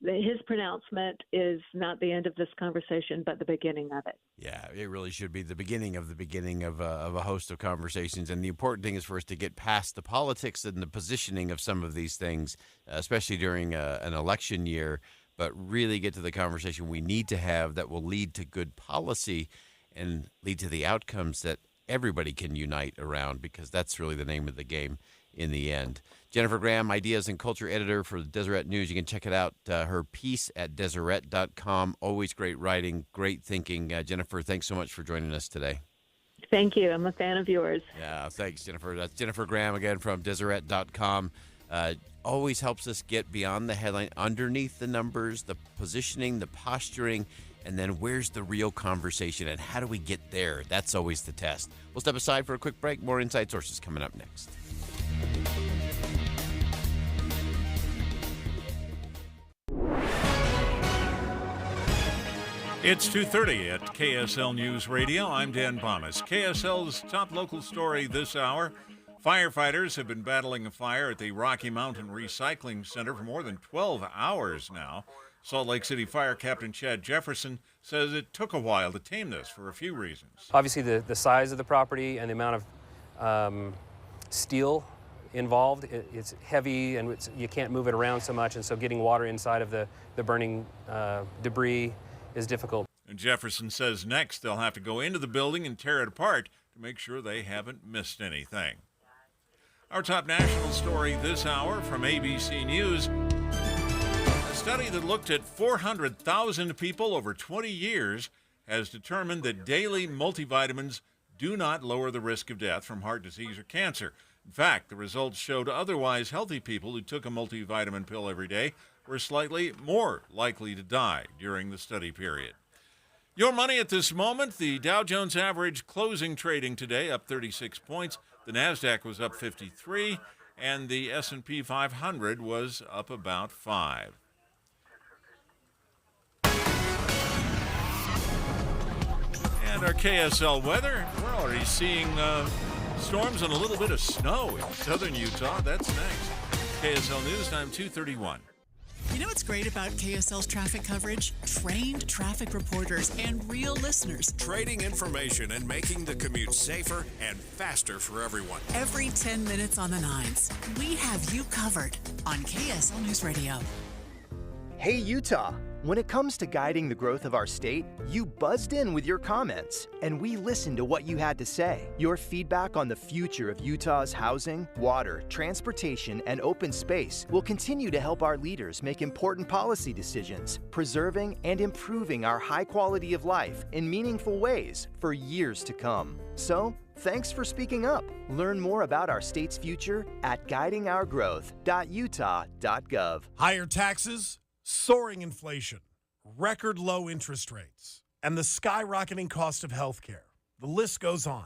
Speaker 10: his pronouncement is not the end of this conversation, but the beginning of it.
Speaker 5: Yeah, it really should be the beginning of a host of conversations. And the important thing is for us to get past the politics and the positioning of some of these things, especially during an election year, but really get to the conversation we need to have that will lead to good policy and lead to the outcomes that everybody can unite around, because that's really the name of the game in the end. Jennifer Graham, Ideas and Culture Editor for the Deseret News. You can check it out, her piece at Deseret.com. Always great writing, great thinking. Jennifer, thanks so much for joining us today.
Speaker 10: Thank you. I'm a fan of yours.
Speaker 5: Yeah, thanks, Jennifer. That's Jennifer Graham, again, from Deseret.com. Always helps us get beyond the headline, underneath the numbers, the positioning, the posturing, and then where's the real conversation and how do we get there? That's always the test. We'll step aside for a quick break. More Inside Sources coming up next.
Speaker 1: It's 2:30 at KSL News Radio. I'm Dan Bomas. KSL's top local story this hour. Firefighters have been battling a fire at the Rocky Mountain Recycling Center for more than 12 hours now. Salt Lake City Fire Captain Chad Jefferson says it took a while to tame this for a few reasons.
Speaker 11: Obviously, the size of the property and the amount of steel involved, it's heavy and you can't move it around so much, and so getting water inside of the burning debris is difficult.
Speaker 1: And Jefferson says next they'll have to go into the building and tear it apart to make sure they haven't missed anything. Our top national story this hour from ABC News. A study that looked at 400,000 people over 20 years has determined that daily multivitamins do not lower the risk of death from heart disease or cancer. In fact, the results showed otherwise healthy people who took a multivitamin pill every day were slightly more likely to die during the study period. Your money at this moment, the Dow Jones average closing trading today up 36 points. The NASDAQ was up 53, and the S&P 500 was up about 5. And our KSL weather, we're already seeing storms and a little bit of snow in southern Utah. That's next. KSL News Time 2:31.
Speaker 16: You know what's great about KSL's traffic coverage? Trained traffic reporters and real listeners.
Speaker 12: Trading information and making the commute safer and faster for everyone.
Speaker 16: Every 10 minutes on the nines, we have you covered on KSL News Radio.
Speaker 14: Hey, Utah. When it comes to guiding the growth of our state, you buzzed in with your comments, and we listened to what you had to say. Your feedback on the future of Utah's housing, water, transportation, and open space will continue to help our leaders make important policy decisions, preserving and improving our high quality of life in meaningful ways for years to come. So, thanks for speaking up. Learn more about our state's future at guidingourgrowth.utah.gov.
Speaker 15: Higher taxes, soaring inflation, record low interest rates, and the skyrocketing cost of healthcare. The list goes on.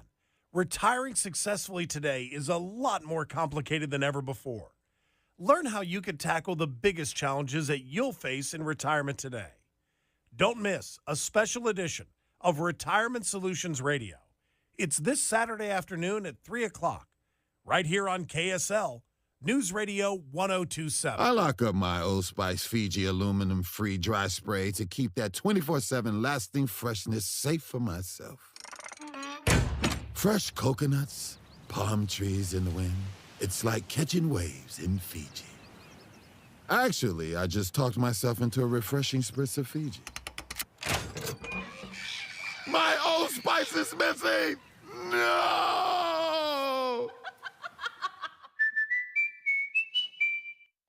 Speaker 15: Retiring successfully today is a lot more complicated than ever before. Learn how you could tackle the biggest challenges that you'll face in retirement today. Don't miss a special edition of Retirement Solutions Radio. It's this Saturday afternoon at 3 o'clock, right here on KSL News Radio 1027.
Speaker 2: I lock up my Old Spice Fiji aluminum-free dry spray to keep that 24/7 lasting freshness safe for myself. Fresh coconuts, palm trees in the wind. It's like catching waves in Fiji. Actually, I just talked myself into a refreshing spritz of Fiji. My Old Spice is missing! No!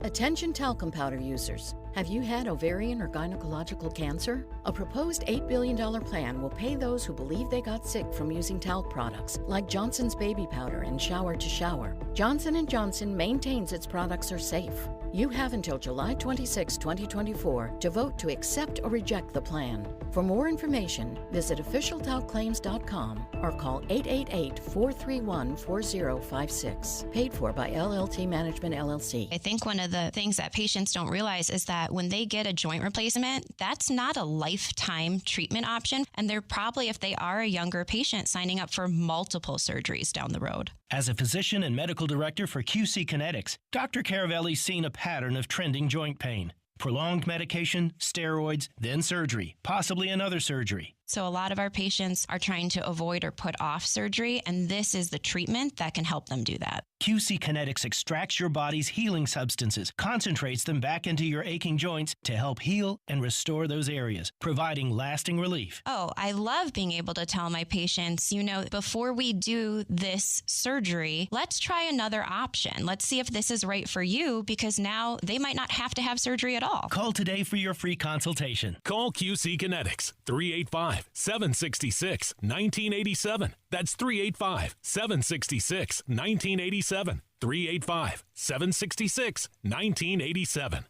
Speaker 17: Attention talcum powder users. Have you had ovarian or gynecological cancer? A proposed $8 billion plan will pay those who believe they got sick from using talc products, like Johnson's baby powder and shower to shower. Johnson & Johnson maintains its products are safe. You have until July 26, 2024 to vote to accept or reject the plan. For more information, visit officialtalclaims.com or call 888-431-4056. Paid for by LLT Management, LLC.
Speaker 18: I think one of the things that patients don't realize is that when they get a joint replacement, that's not a lifetime treatment option. And they're probably, if they are a younger patient, signing up for multiple surgeries down the road.
Speaker 19: As a physician and medical director for QC Kinetics, Dr. Caravelli's seen a pattern of trending joint pain. Prolonged medication, steroids, then surgery, possibly another surgery.
Speaker 18: So a lot of our patients are trying to avoid or put off surgery, and this is the treatment that can help them do that.
Speaker 19: QC Kinetics extracts your body's healing substances, concentrates them back into your aching joints to help heal and restore those areas, providing lasting relief.
Speaker 18: Oh, I love being able to tell my patients, before we do this surgery, let's try another option. Let's see if this is right for you, because now they might not have to have surgery at all.
Speaker 19: Call today for your free consultation.
Speaker 20: Call QC Kinetics, 385-766-1987. That's 385-766-1987. 385-766-1987.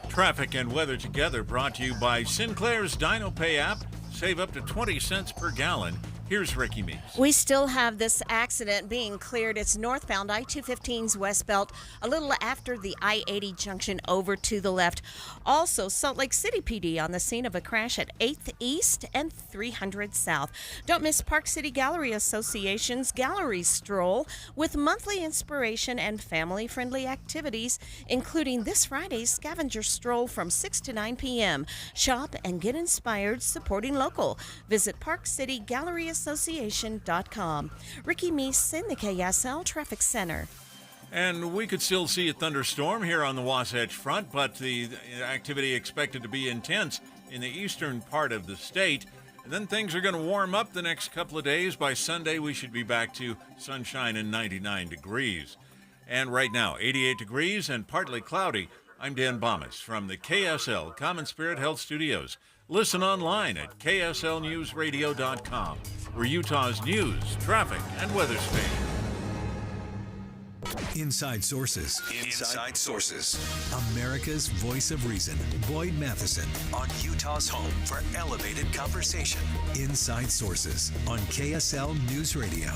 Speaker 1: Traffic and weather together brought to you by Sinclair's DinoPay app. Save up to 20 cents per gallon. Here's Ricky Meeks.
Speaker 25: We still have this accident being cleared. It's northbound I-215's West Belt, a little after the I-80 junction over to the left. Also, Salt Lake City PD on the scene of a crash at 8th East and 300 South. Don't miss Park City Gallery Association's Gallery Stroll with monthly inspiration and family-friendly activities, including this Friday's scavenger stroll from 6 to 9 p.m. Shop and get inspired supporting local. Visit Park City Gallery Association.com. Ricky Meese in the KSL Traffic Center.
Speaker 1: And we could still see a thunderstorm here on the Wasatch Front, but the activity expected to be intense in the eastern part of the state. And then things are going to warm up the next couple of days. By Sunday, we should be back to sunshine and 99 degrees. And right now, 88 degrees and partly cloudy. I'm Dan Bomas from the KSL Common Spirit Health Studios. Listen online at kslnewsradio.com, where Utah's news, traffic, and weather span.
Speaker 3: Inside Sources. Inside Sources. America's voice of reason. Boyd Matheson on Utah's home for elevated conversation. Inside Sources on KSL News Radio.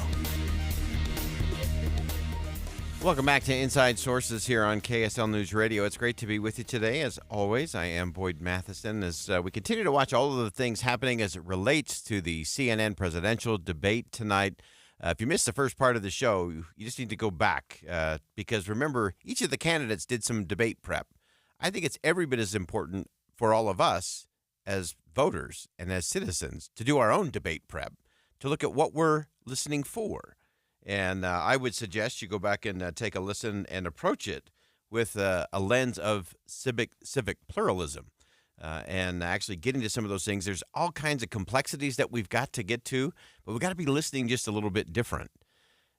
Speaker 5: Welcome back to Inside Sources here on KSL News Radio. It's great to be with you today. As always, I am Boyd Matheson as we continue to watch all of the things happening as it relates to the CNN presidential debate tonight. If you missed the first part of the show, you just need to go back because remember, each of the candidates did some debate prep. I think it's every bit as important for all of us as voters and as citizens to do our own debate prep, to look at what we're listening for. And I would suggest you go back and take a listen and approach it with a lens of civic pluralism and actually getting to some of those things. There's all kinds of complexities that we've got to get to, but we've got to be listening just a little bit different.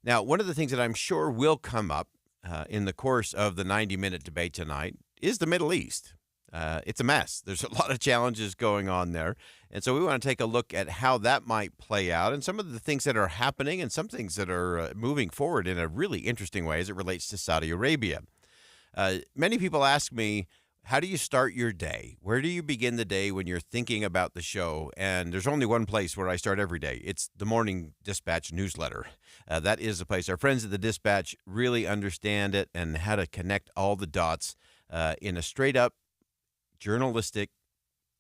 Speaker 5: Now, one of the things that I'm sure will come up in the course of the 90-minute debate tonight is the Middle East. It's a mess. There's a lot of challenges going on there. And so we want to take a look at how that might play out and some of the things that are happening and some things that are moving forward in a really interesting way as it relates to Saudi Arabia. Many people ask me, how do you start your day? Where do you begin the day when you're thinking about the show? And there's only one place where I start every day. It's the Morning Dispatch newsletter. That is the place. Our friends at the Dispatch really understand it and how to connect all the dots in a straight-up, journalistic,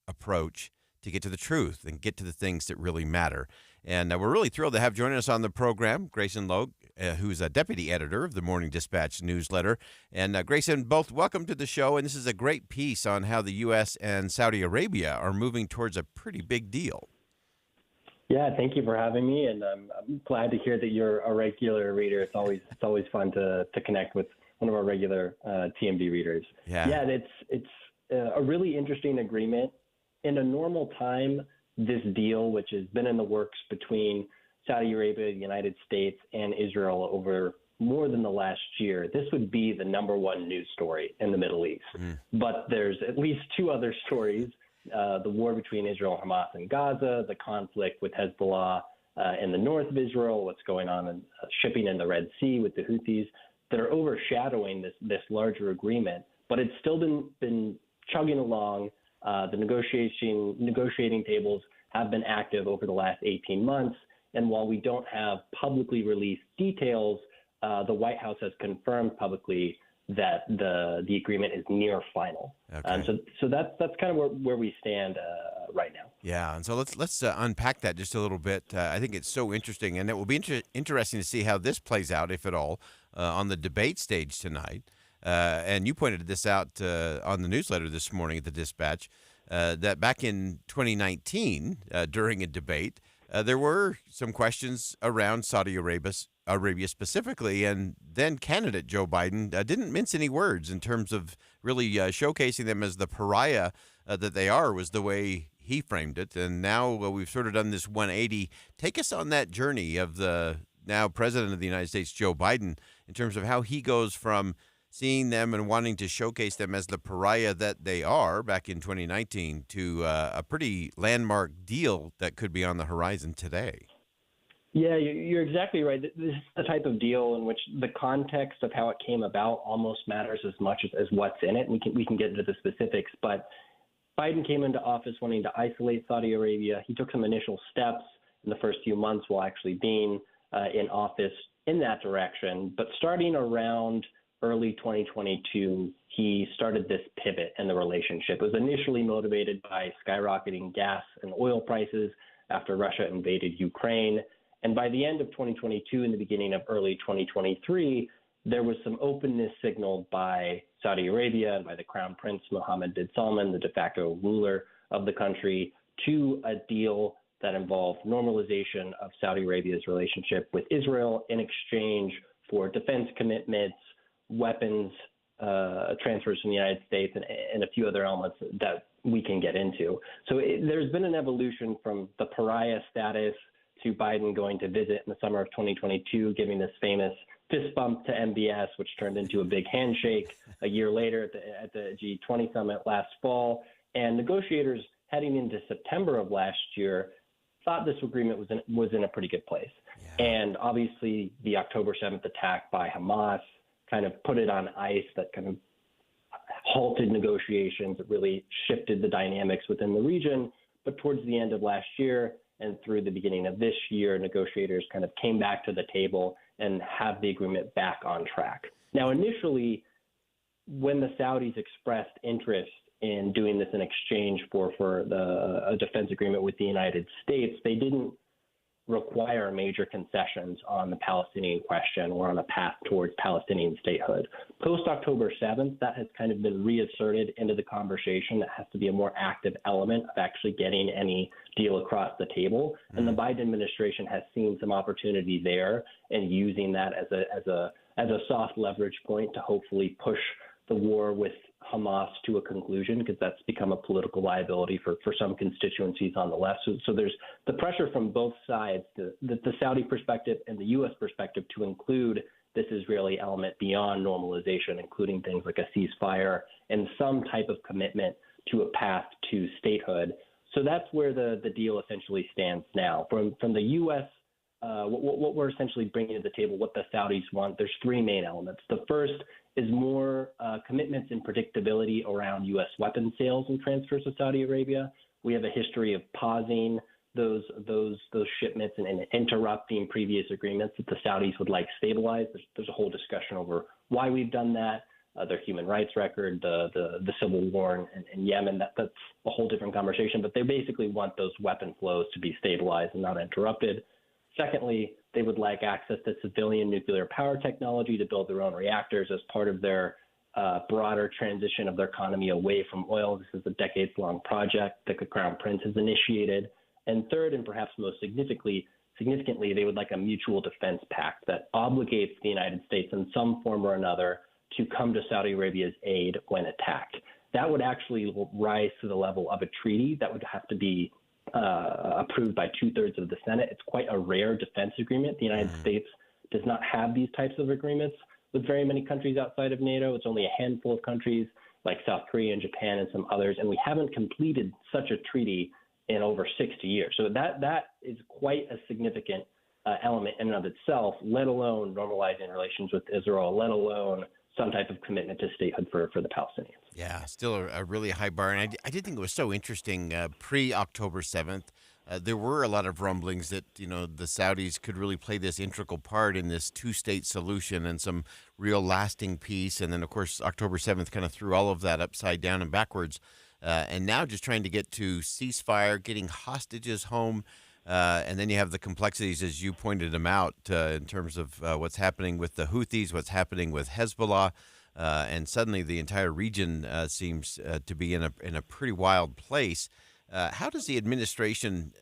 Speaker 5: approach to get to the truth and get to the things that really matter. And we're really thrilled to have joining us on the program Grayson Logue, who's a deputy editor of the Morning Dispatch newsletter. And Grayson, both welcome to the show. And this is a great piece on how the U.S. and Saudi Arabia are moving towards a pretty big deal.
Speaker 4: Yeah, thank you for having me. And I'm glad to hear that you're a regular reader. It's always fun to connect with one of our regular TMD readers.
Speaker 5: Yeah,
Speaker 4: it's a really interesting agreement. In a normal time, this deal, which has been in the works between Saudi Arabia, the United States, and Israel over more than the last year, this would be the number one news story in the Middle East. But there's at least two other stories, the war between Israel and Hamas in Gaza, the conflict with Hezbollah in the north of Israel, what's going on in shipping in the Red Sea with the Houthis, that are overshadowing this larger agreement. But it's still been chugging along. The negotiating tables have been active over the last 18 months. And while we don't have publicly released details, the White House has confirmed publicly that the agreement is near final.
Speaker 5: Okay.
Speaker 4: So that's kind of where we stand right now.
Speaker 5: Yeah, and so let's unpack that just a little bit. I think it's so interesting, and it will be interesting to see how this plays out, if at all, on the debate stage tonight. And you pointed this out on the newsletter this morning at the Dispatch, that back in 2019, during a debate, there were some questions around Saudi Arabia specifically, and then candidate Joe Biden didn't mince any words in terms of really showcasing them as the pariah that they are, was the way he framed it. And now we've sort of done this 180. Take us on that journey of the now President of the United States, Joe Biden, in terms of how he goes from seeing them and wanting to showcase them as the pariah that they are back in 2019 to a pretty landmark deal that could be on the horizon today.
Speaker 4: Yeah, you're exactly right. This is the type of deal in which the context of how it came about almost matters as much as what's in it. We can get into the specifics, but Biden came into office wanting to isolate Saudi Arabia. He took some initial steps in the first few months while actually being in office in that direction. But starting around early 2022, he started this pivot in the relationship. It was initially motivated by skyrocketing gas and oil prices after Russia invaded Ukraine. And by the end of 2022 and the beginning of early 2023, there was some openness signaled by Saudi Arabia and by the Crown Prince Mohammed bin Salman, the de facto ruler of the country, to a deal that involved normalization of Saudi Arabia's relationship with Israel in exchange for defense commitments, weapons transfers from the United States, and a few other elements that we can get into. So there's been an evolution from the pariah status to Biden going to visit in the summer of 2022, giving this famous fist bump to MBS, which turned into a big handshake a year later at the G20 summit last fall. And negotiators heading into September of last year thought this agreement was in a pretty good place. Yeah. And obviously the October 7th attack by Hamas kind of put it on ice. That kind of halted negotiations. It really shifted the dynamics within the region. But towards the end of last year and through the beginning of this year, negotiators kind of came back to the table and have the agreement back on track. Now, initially, when the Saudis expressed interest in doing this in exchange for a defense agreement with the United States, they didn't require major concessions on the Palestinian question or on a path towards Palestinian statehood. Post-October 7th, that has kind of been reasserted into the conversation. It has to be a more active element of actually getting any deal across the table. And the Biden administration has seen some opportunity there and using that as a soft leverage point to hopefully push the war with Hamas to a conclusion, because that's become a political liability for some constituencies on the left. So there's the pressure from both sides, the Saudi perspective and the U.S. perspective, to include this Israeli element beyond normalization, including things like a ceasefire and some type of commitment to a path to statehood. So that's where the deal essentially stands now. From the U.S., what we're essentially bringing to the table, what the Saudis want, there's three main elements. The first is more commitments and predictability around U.S. weapons sales and transfers to Saudi Arabia. We have a history of pausing those shipments and interrupting previous agreements that the Saudis would like stabilized. There's a whole discussion over why we've done that. their human rights record, the civil war in Yemen. That's a whole different conversation, but they basically want those weapon flows to be stabilized and not interrupted. Secondly, they would like access to civilian nuclear power technology to build their own reactors as part of their broader transition of their economy away from oil. This is a decades-long project that the Crown Prince has initiated. And third, and perhaps most significantly, they would like a mutual defense pact that obligates the United States in some form or another to come to Saudi Arabia's aid when attacked. That would actually rise to the level of a treaty that would have to be approved by 2/3 of the Senate. It's quite a rare defense agreement. The United States does not have these types of agreements with very many countries outside of NATO. It's only a handful of countries like South Korea and Japan and some others, and we haven't completed such a treaty in over 60 years. So that is quite a significant element in and of itself, let alone normalizing relations with Israel, let alone some type of commitment to statehood for the Palestinians.
Speaker 5: Yeah, still a really high bar. And I did think it was so interesting pre-October 7th. There were a lot of rumblings that, the Saudis could really play this integral part in this two-state solution and some real lasting peace. And then, of course, October 7th kind of threw all of that upside down and backwards. And now just trying to get to ceasefire, getting hostages home. And then you have the complexities, as you pointed them out, in terms of what's happening with the Houthis, what's happening with Hezbollah. And suddenly the entire region seems to be in a pretty wild place. How does the administration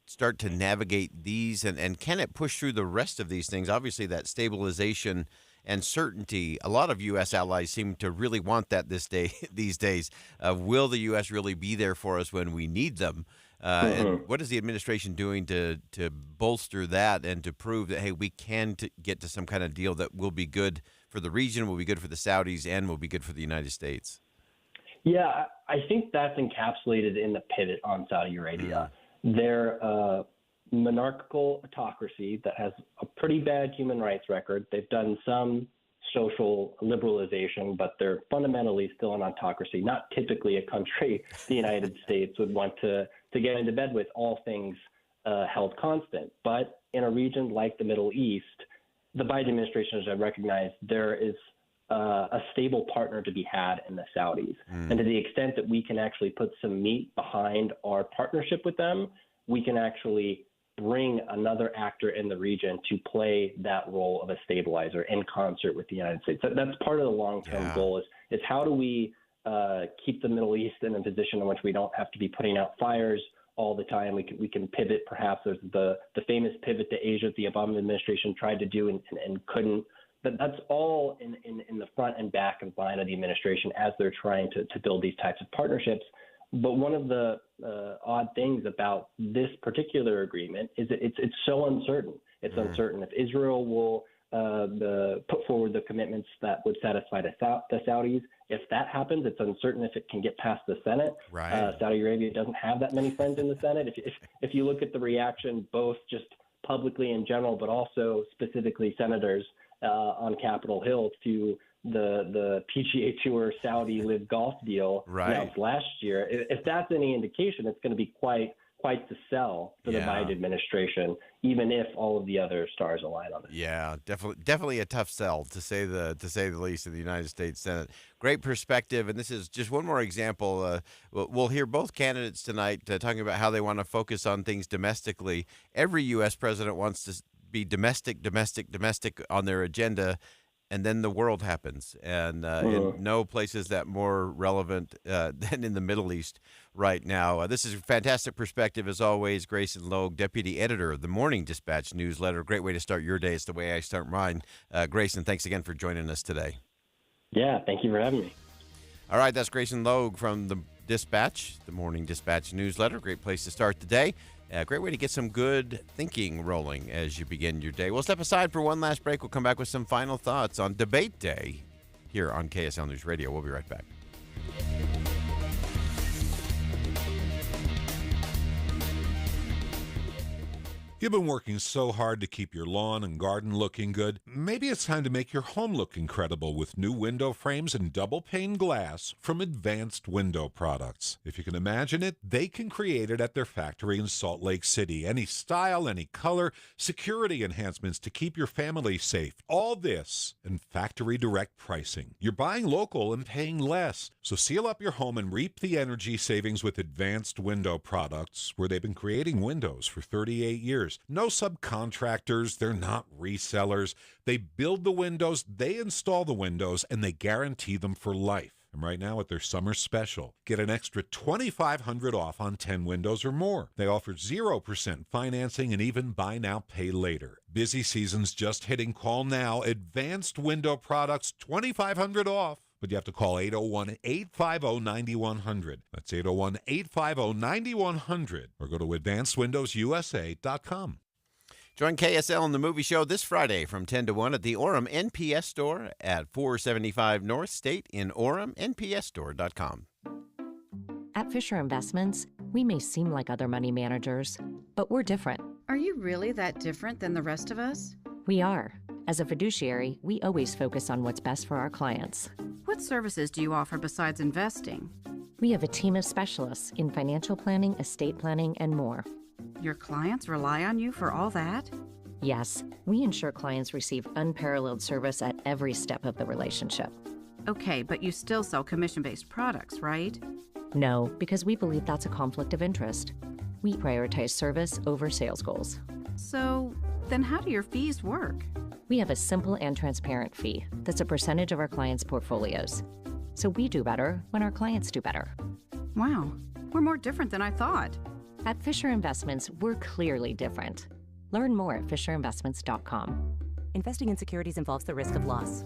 Speaker 5: start to navigate these, and can it push through the rest of these things? Obviously, that stabilization and certainty, a lot of U.S. allies seem to really want that these days. Will the U.S. really be there for us when we need them? And what is the administration doing to bolster that and to prove that, hey, we can get to some kind of deal that will be good for the region, will be good for the Saudis, and will be good for the United States?
Speaker 4: Yeah, I think that's encapsulated in the pivot on Saudi Arabia. They're a monarchical autocracy that has a pretty bad human rights record. They've done some social liberalization, but they're fundamentally still an autocracy, not typically a country the United States would want to get into bed with, all things held constant. But in a region like the Middle East, the Biden administration has recognized there is a stable partner to be had in the Saudis. And to the extent that we can actually put some meat behind our partnership with them, we can actually bring another actor in the region to play that role of a stabilizer in concert with the United States. That's part of the long-term goal is how do we keep the Middle East in a position in which we don't have to be putting out fires all the time. We can pivot. Perhaps there's the famous pivot to Asia that the Obama administration tried to do and couldn't. But that's all in the front and back of line of the administration as they're trying to build these types of partnerships. But one of the odd things about this particular agreement is that it's so uncertain. It's uncertain if Israel will put forward the commitments that would satisfy the Saudis. If that happens, it's uncertain if it can get past the Senate.
Speaker 5: Right.
Speaker 4: Saudi Arabia doesn't have that many friends in the Senate. If you look at the reaction, both just publicly in general, but also specifically senators on Capitol Hill to the PGA Tour Saudi Live Golf deal announced last year. If that's any indication, it's going to be quite the sell for the Biden administration, even if all of the other stars align on it.
Speaker 5: Yeah, definitely a tough sell to say the least in the United States Senate. Great perspective, and this is just one more example. We'll hear both candidates tonight talking about how they want to focus on things domestically. Every U.S. president wants to be domestic on their agenda, and then the world happens. And in no place is that more relevant than in the Middle East right now. This is a fantastic perspective, as always. Grayson Logue, Deputy Editor of the Morning Dispatch newsletter. Great way to start your day. It's the way I start mine. Grayson, thanks again for joining us today.
Speaker 4: Yeah, thank you for having me.
Speaker 5: All right, that's Grayson Logue from the Dispatch, the Morning Dispatch newsletter. Great place to start the day. Great way to get some good thinking rolling as you begin your day. We'll step aside for one last break. We'll come back with some final thoughts on Debate Day here on KSL News Radio. We'll be right back.
Speaker 7: You've been working so hard to keep your lawn and garden looking good. Maybe it's time to make your home look incredible with new window frames and double-pane glass from Advanced Window Products. If you can imagine it, they can create it at their factory in Salt Lake City. Any style, any color, security enhancements to keep your family safe. All this and factory direct pricing. You're buying local and paying less. So seal up your home and reap the energy savings with Advanced Window Products, where they've been creating windows for 38 years. No subcontractors, they're not resellers. They build the windows, they install the windows, and they guarantee them for life. And right now at their summer special, get an extra $2,500 off on 10 windows or more. They offer 0% financing and even buy now, pay later. Busy season's just hitting. Call now. Advanced Window Products, $2,500 off. But you have to call 801-850-9100. That's 801-850-9100. Or go to advancedwindowsusa.com.
Speaker 5: Join KSL in the movie show this Friday from 10 to 1 at the Orem NPS store at 475 North State in Orem, npsstore.com.
Speaker 8: At Fisher Investments, we may seem like other money managers, but we're different.
Speaker 13: Are you really that different than the rest of us?
Speaker 8: We are. As a fiduciary, we always focus on what's best for our clients.
Speaker 13: What services do you offer besides investing?
Speaker 8: We have a team of specialists in financial planning, estate planning, and more.
Speaker 13: Your clients rely on you for all that?
Speaker 8: Yes, we ensure clients receive unparalleled service at every step of the relationship.
Speaker 13: Okay, but you still sell commission-based products, right?
Speaker 8: No, because we believe that's a conflict of interest. We prioritize service over sales goals.
Speaker 13: So, then how do your fees work?
Speaker 8: We have a simple and transparent fee that's a percentage of our clients' portfolios. So we do better when our clients do better.
Speaker 13: Wow, we're more different than I thought.
Speaker 8: At Fisher Investments, we're clearly different. Learn more at fisherinvestments.com.
Speaker 23: Investing in securities involves the risk of loss.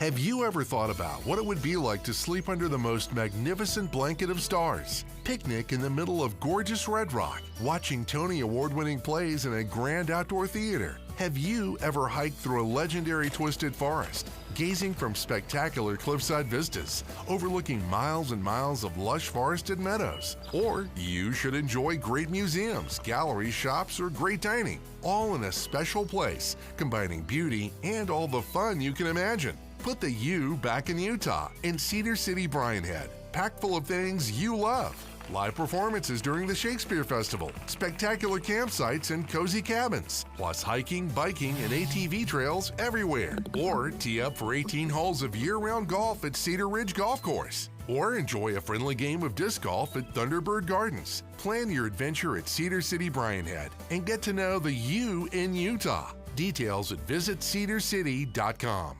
Speaker 24: Have you ever thought about what it would be like to sleep under the most magnificent blanket of stars? Picnic in the middle of gorgeous Red Rock, watching Tony Award-winning plays in a grand outdoor theater. Have you ever hiked through a legendary twisted forest, gazing from spectacular cliffside vistas, overlooking miles and miles of lush forested meadows? Or you should enjoy great museums, galleries, shops, or great dining, all in a special place, combining beauty and all the fun you can imagine. Put the you back in Utah, in Cedar City, Bryan Head, packed full of things you love. Live performances during the Shakespeare Festival, spectacular campsites and cozy cabins, plus hiking, biking, and ATV trails everywhere. Or tee up for 18 holes of year-round golf at Cedar Ridge Golf Course. Or enjoy a friendly game of disc golf at Thunderbird Gardens. Plan your adventure at Cedar City, Bryan Head, and get to know the you in Utah. Details at visitcedarcity.com.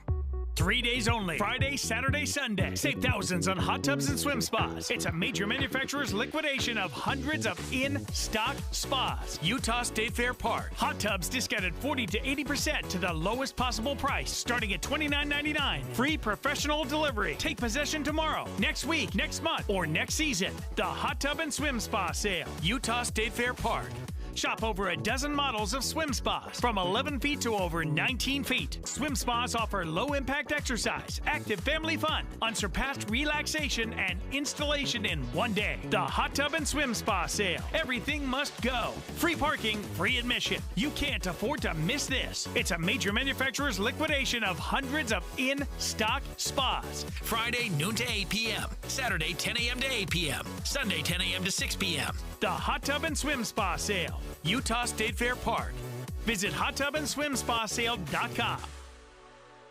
Speaker 19: 3 days only. Friday, Saturday, Sunday. Save thousands on hot tubs and swim spas. It's a major manufacturer's liquidation of hundreds of in-stock spas. Utah State Fair Park. Hot tubs discounted 40 to 80% to the lowest possible price, starting at $29.99. Free professional delivery. Take possession tomorrow, next week, next month, or next season. The Hot Tub and Swim Spa Sale. Utah State Fair Park. Shop over a dozen models of swim spas from 11 feet to over 19 feet. Swim spas offer low-impact exercise, active family fun, unsurpassed relaxation, and installation in one day. The Hot Tub and Swim Spa Sale. Everything must go. Free parking, free admission. You can't afford to miss this. It's a major manufacturer's liquidation of hundreds of in-stock spas.
Speaker 20: Friday, noon to 8 p.m. Saturday, 10 a.m. to 8 p.m. Sunday, 10 a.m. to 6 p.m.
Speaker 19: The Hot Tub and Swim Spa Sale. Utah State Fair Park. Visit hottubandSwimSpaSale.com.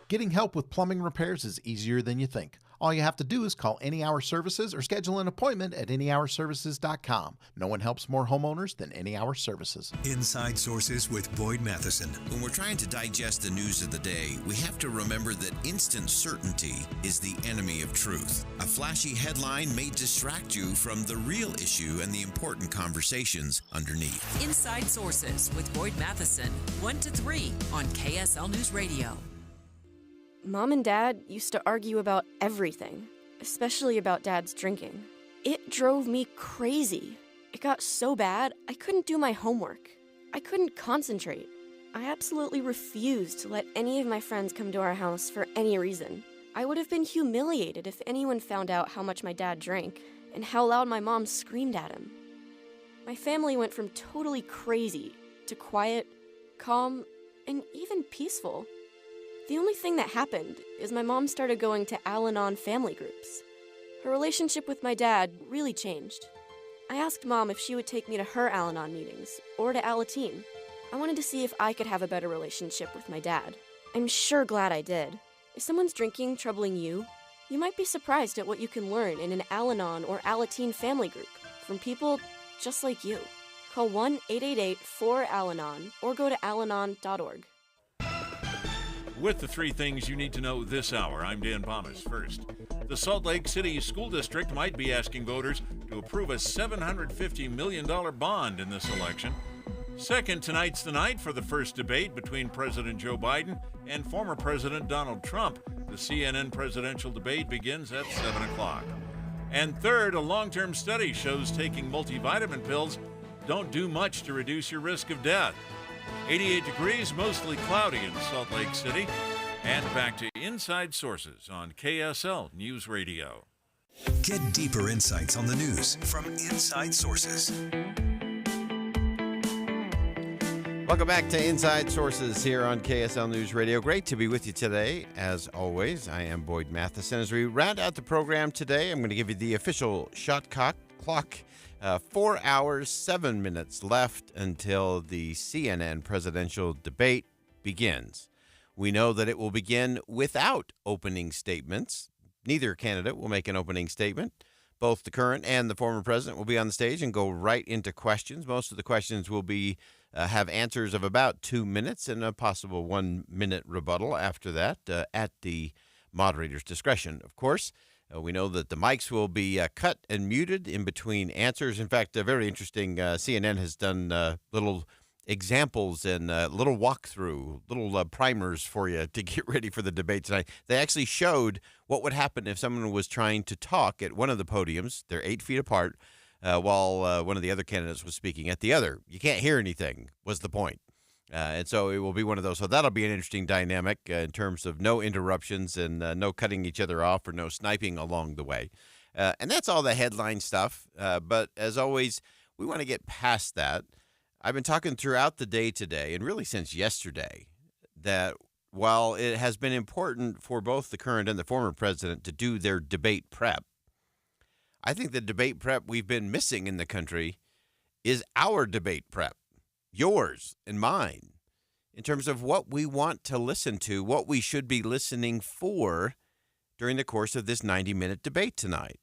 Speaker 26: Getting help with plumbing repairs is easier than you think. All you have to do is call Any Hour Services or schedule an appointment at anyhourservices.com. No one helps more homeowners than Any Hour Services.
Speaker 3: Inside Sources with Boyd Matheson.
Speaker 27: When we're trying to digest the news of the day, we have to remember that instant certainty is the enemy of truth. A flashy headline may distract you from the real issue and the important conversations underneath.
Speaker 28: Inside Sources with Boyd Matheson, 1 to 3 on KSL News Radio.
Speaker 29: Mom and Dad used to argue about everything, especially about Dad's drinking. It drove me crazy. It got so bad, I couldn't do my homework. I couldn't concentrate. I absolutely refused to let any of my friends come to our house for any reason. I would have been humiliated if anyone found out how much my dad drank and how loud my mom screamed at him. My family went from totally crazy to quiet, calm, and even peaceful. The only thing that happened is my mom started going to Al-Anon family groups. Her relationship with my dad really changed. I asked Mom if she would take me to her Al-Anon meetings, or to Alateen. I wanted to see if I could have a better relationship with my dad. I'm sure glad I did. If someone's drinking troubling you, you might be surprised at what you can learn in an Al-Anon or Alateen family group from people just like you. Call 1-888-4-ALANON or go to alanon.org.
Speaker 1: With the three things you need to know this hour, I'm Dan Thomas. First, the Salt Lake City School District might be asking voters to approve a $750 million bond in this election. Second, tonight's the night for the first debate between President Joe Biden and former President Donald Trump. The CNN presidential debate begins at 7 o'clock. And third, a long-term study shows taking multivitamin pills don't do much to reduce your risk of death. 88 degrees, mostly cloudy in Salt Lake City. And back to Inside Sources on KSL News Radio.
Speaker 3: Get deeper insights on the news from Inside Sources.
Speaker 5: Welcome back to Inside Sources here on KSL News Radio. Great to be with you today. As always, I am Boyd Matheson. As we round out the program today, I'm going to give you the official shot clock. 4 hours, 7 minutes left until the CNN presidential debate begins. We know that it will begin without opening statements. Neither candidate will make an opening statement. Both the current and the former president will be on the stage and go right into questions. Most of the questions will be have answers of about 2 minutes and a possible 1 minute rebuttal after that at the moderator's discretion, of course. We know that the mics will be cut and muted in between answers. In fact, very interesting. CNN has done little examples and little walkthrough, little primers for you to get ready for the debate tonight. They actually showed what would happen if someone was trying to talk at one of the podiums. They're 8 feet apart while one of the other candidates was speaking at the other. You can't hear anything was the point. And so it will be one of those. So that'll be an interesting dynamic in terms of no interruptions and no cutting each other off or no sniping along the way. And that's all the headline stuff. But as always, we want to get past that. I've been talking throughout the day today, and really since yesterday, that while it has been important for both the current and the former president to do their debate prep, I think the debate prep we've been missing in the country is our debate prep. Yours and mine, in terms of what we want to listen to, what we should be listening for during the course of this 90-minute debate tonight.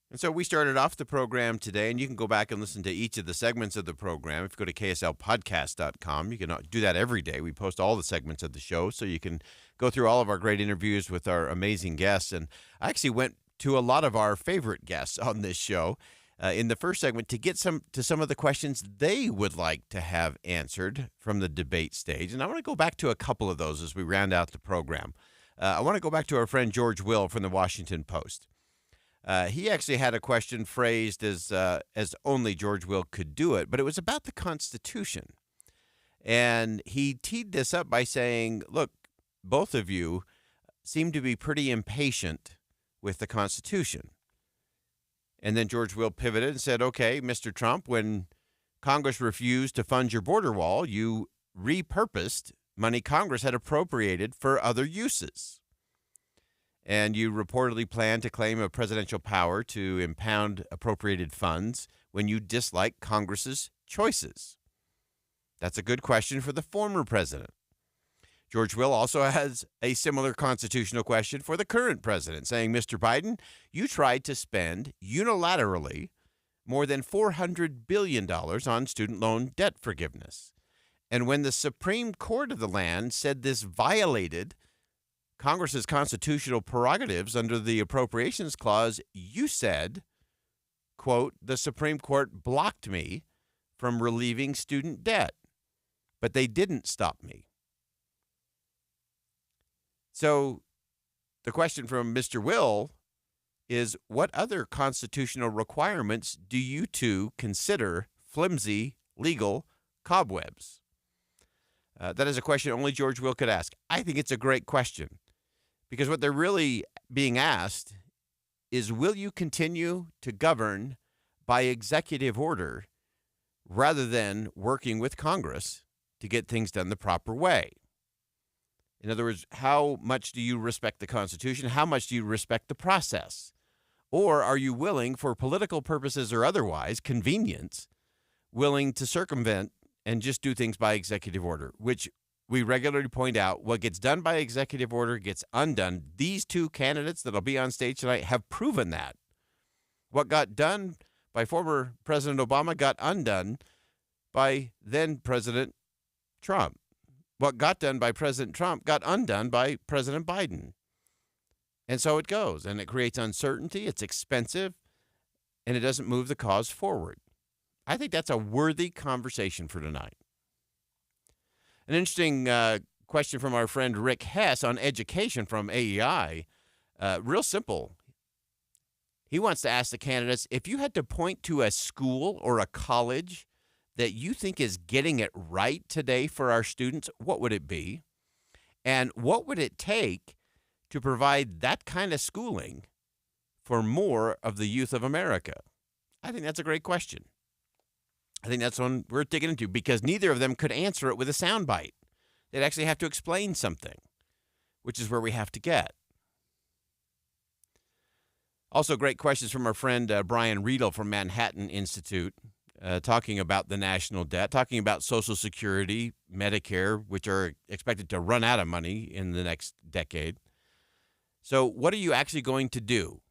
Speaker 5: And so we started off the program today, and you can go back and listen to each of the segments of the program. If you go to kslpodcast.com, you can do that every day. We post all the segments of the show, so you can go through all of our great interviews with our amazing guests. And I actually went to a lot of our favorite guests on this show in the first segment to get some of the questions they would like to have answered from the debate stage. And I want to go back to a couple of those as we round out the program. I want to go back to our friend George Will from the Washington Post. He actually had a question phrased as only George Will could do it, but it was about the Constitution. And he teed this up by saying, look, both of you seem to be pretty impatient with the Constitution. And then George Will pivoted and said, okay, Mr. Trump, when Congress refused to fund your border wall, you repurposed money Congress had appropriated for other uses. And you reportedly plan to claim a presidential power to impound appropriated funds when you dislike Congress's choices. That's a good question for the former president. George Will also has a similar constitutional question for the current president, saying, Mr. Biden, you tried to spend unilaterally more than $400 billion on student loan debt forgiveness. And when the Supreme Court of the land said this violated Congress's constitutional prerogatives under the Appropriations Clause, you said, quote, the Supreme Court blocked me from relieving student debt, but they didn't stop me. So the question from Mr. Will is, what other constitutional requirements do you two consider flimsy legal cobwebs? That is a question only George Will could ask. I think it's a great question because what they're really being asked is, will you continue to govern by executive order rather than working with Congress to get things done the proper way. In other words, how much do you respect the Constitution? How much do you respect the process? Or are you willing, for political purposes or otherwise, convenience, willing to circumvent and just do things by executive order, which we regularly point out, what gets done by executive order gets undone. These two candidates that'll be on stage tonight have proven that. What got done by former President Obama got undone by then President Trump. What got done by President Trump got undone by President Biden. And so it goes, and it creates uncertainty, it's expensive, and it doesn't move the cause forward. I think that's a worthy conversation for tonight. An interesting question from our friend Rick Hess on education from AEI. Real simple. He wants to ask the candidates, if you had to point to a school or a college that you think is getting it right today for our students, what would it be? And what would it take to provide that kind of schooling for more of the youth of America? I think that's a great question. I think that's one we're digging into because neither of them could answer it with a soundbite. They'd actually have to explain something, which is where we have to get. Also, great questions from our friend Brian Riedel from Manhattan Institute, talking about the national debt, talking about Social Security, Medicare, which are expected to run out of money in the next decade. So what are you actually going to do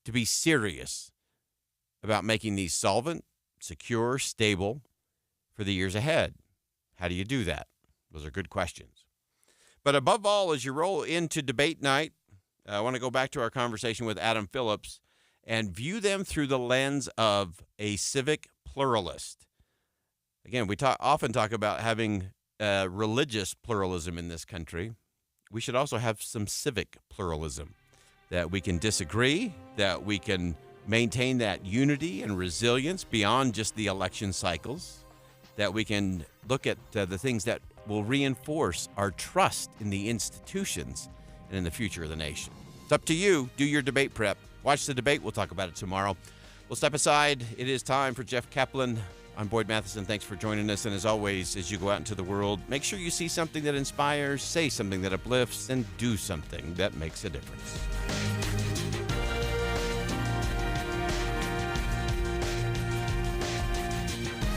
Speaker 5: to be serious about making these solvent, secure, stable for the years ahead? How do you do that? Those are good questions. But above all, as you roll into debate night, I want to go back to our conversation with Adam Phillips and view them through the lens of a civic pluralist. Again, we often talk about having religious pluralism in this country. We should also have some civic pluralism, that we can disagree, that we can maintain that unity and resilience beyond just the election cycles, that we can look at the things that will reinforce our trust in the institutions and in the future of the nation. It's up to you. Do your debate prep. Watch the debate. We'll talk about it tomorrow. We'll step aside. It is time for Jeff Kaplan. I'm Boyd Matheson. Thanks for joining us. And as always, as you go out into the world, make sure you see something that inspires, say something that uplifts, and do something that makes a difference.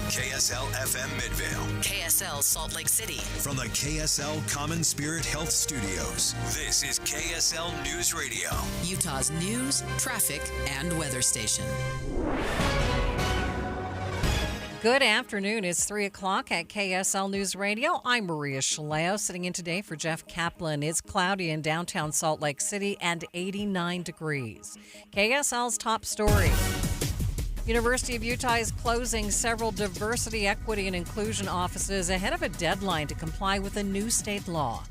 Speaker 3: KSL FM Midvale.
Speaker 28: KSL Salt Lake City.
Speaker 3: From the KSL Common Spirit Health Studios, this is KSL News Radio.
Speaker 28: Utah's news, traffic, and weather station.
Speaker 6: Good afternoon. It's 3 o'clock at KSL News Radio. I'm Maria Shaleo, sitting in today for Jeff Kaplan. It's cloudy in downtown Salt Lake City and 89 degrees. KSL's top story. University of Utah is closing several diversity, equity, and inclusion offices ahead of a deadline to comply with a new state law.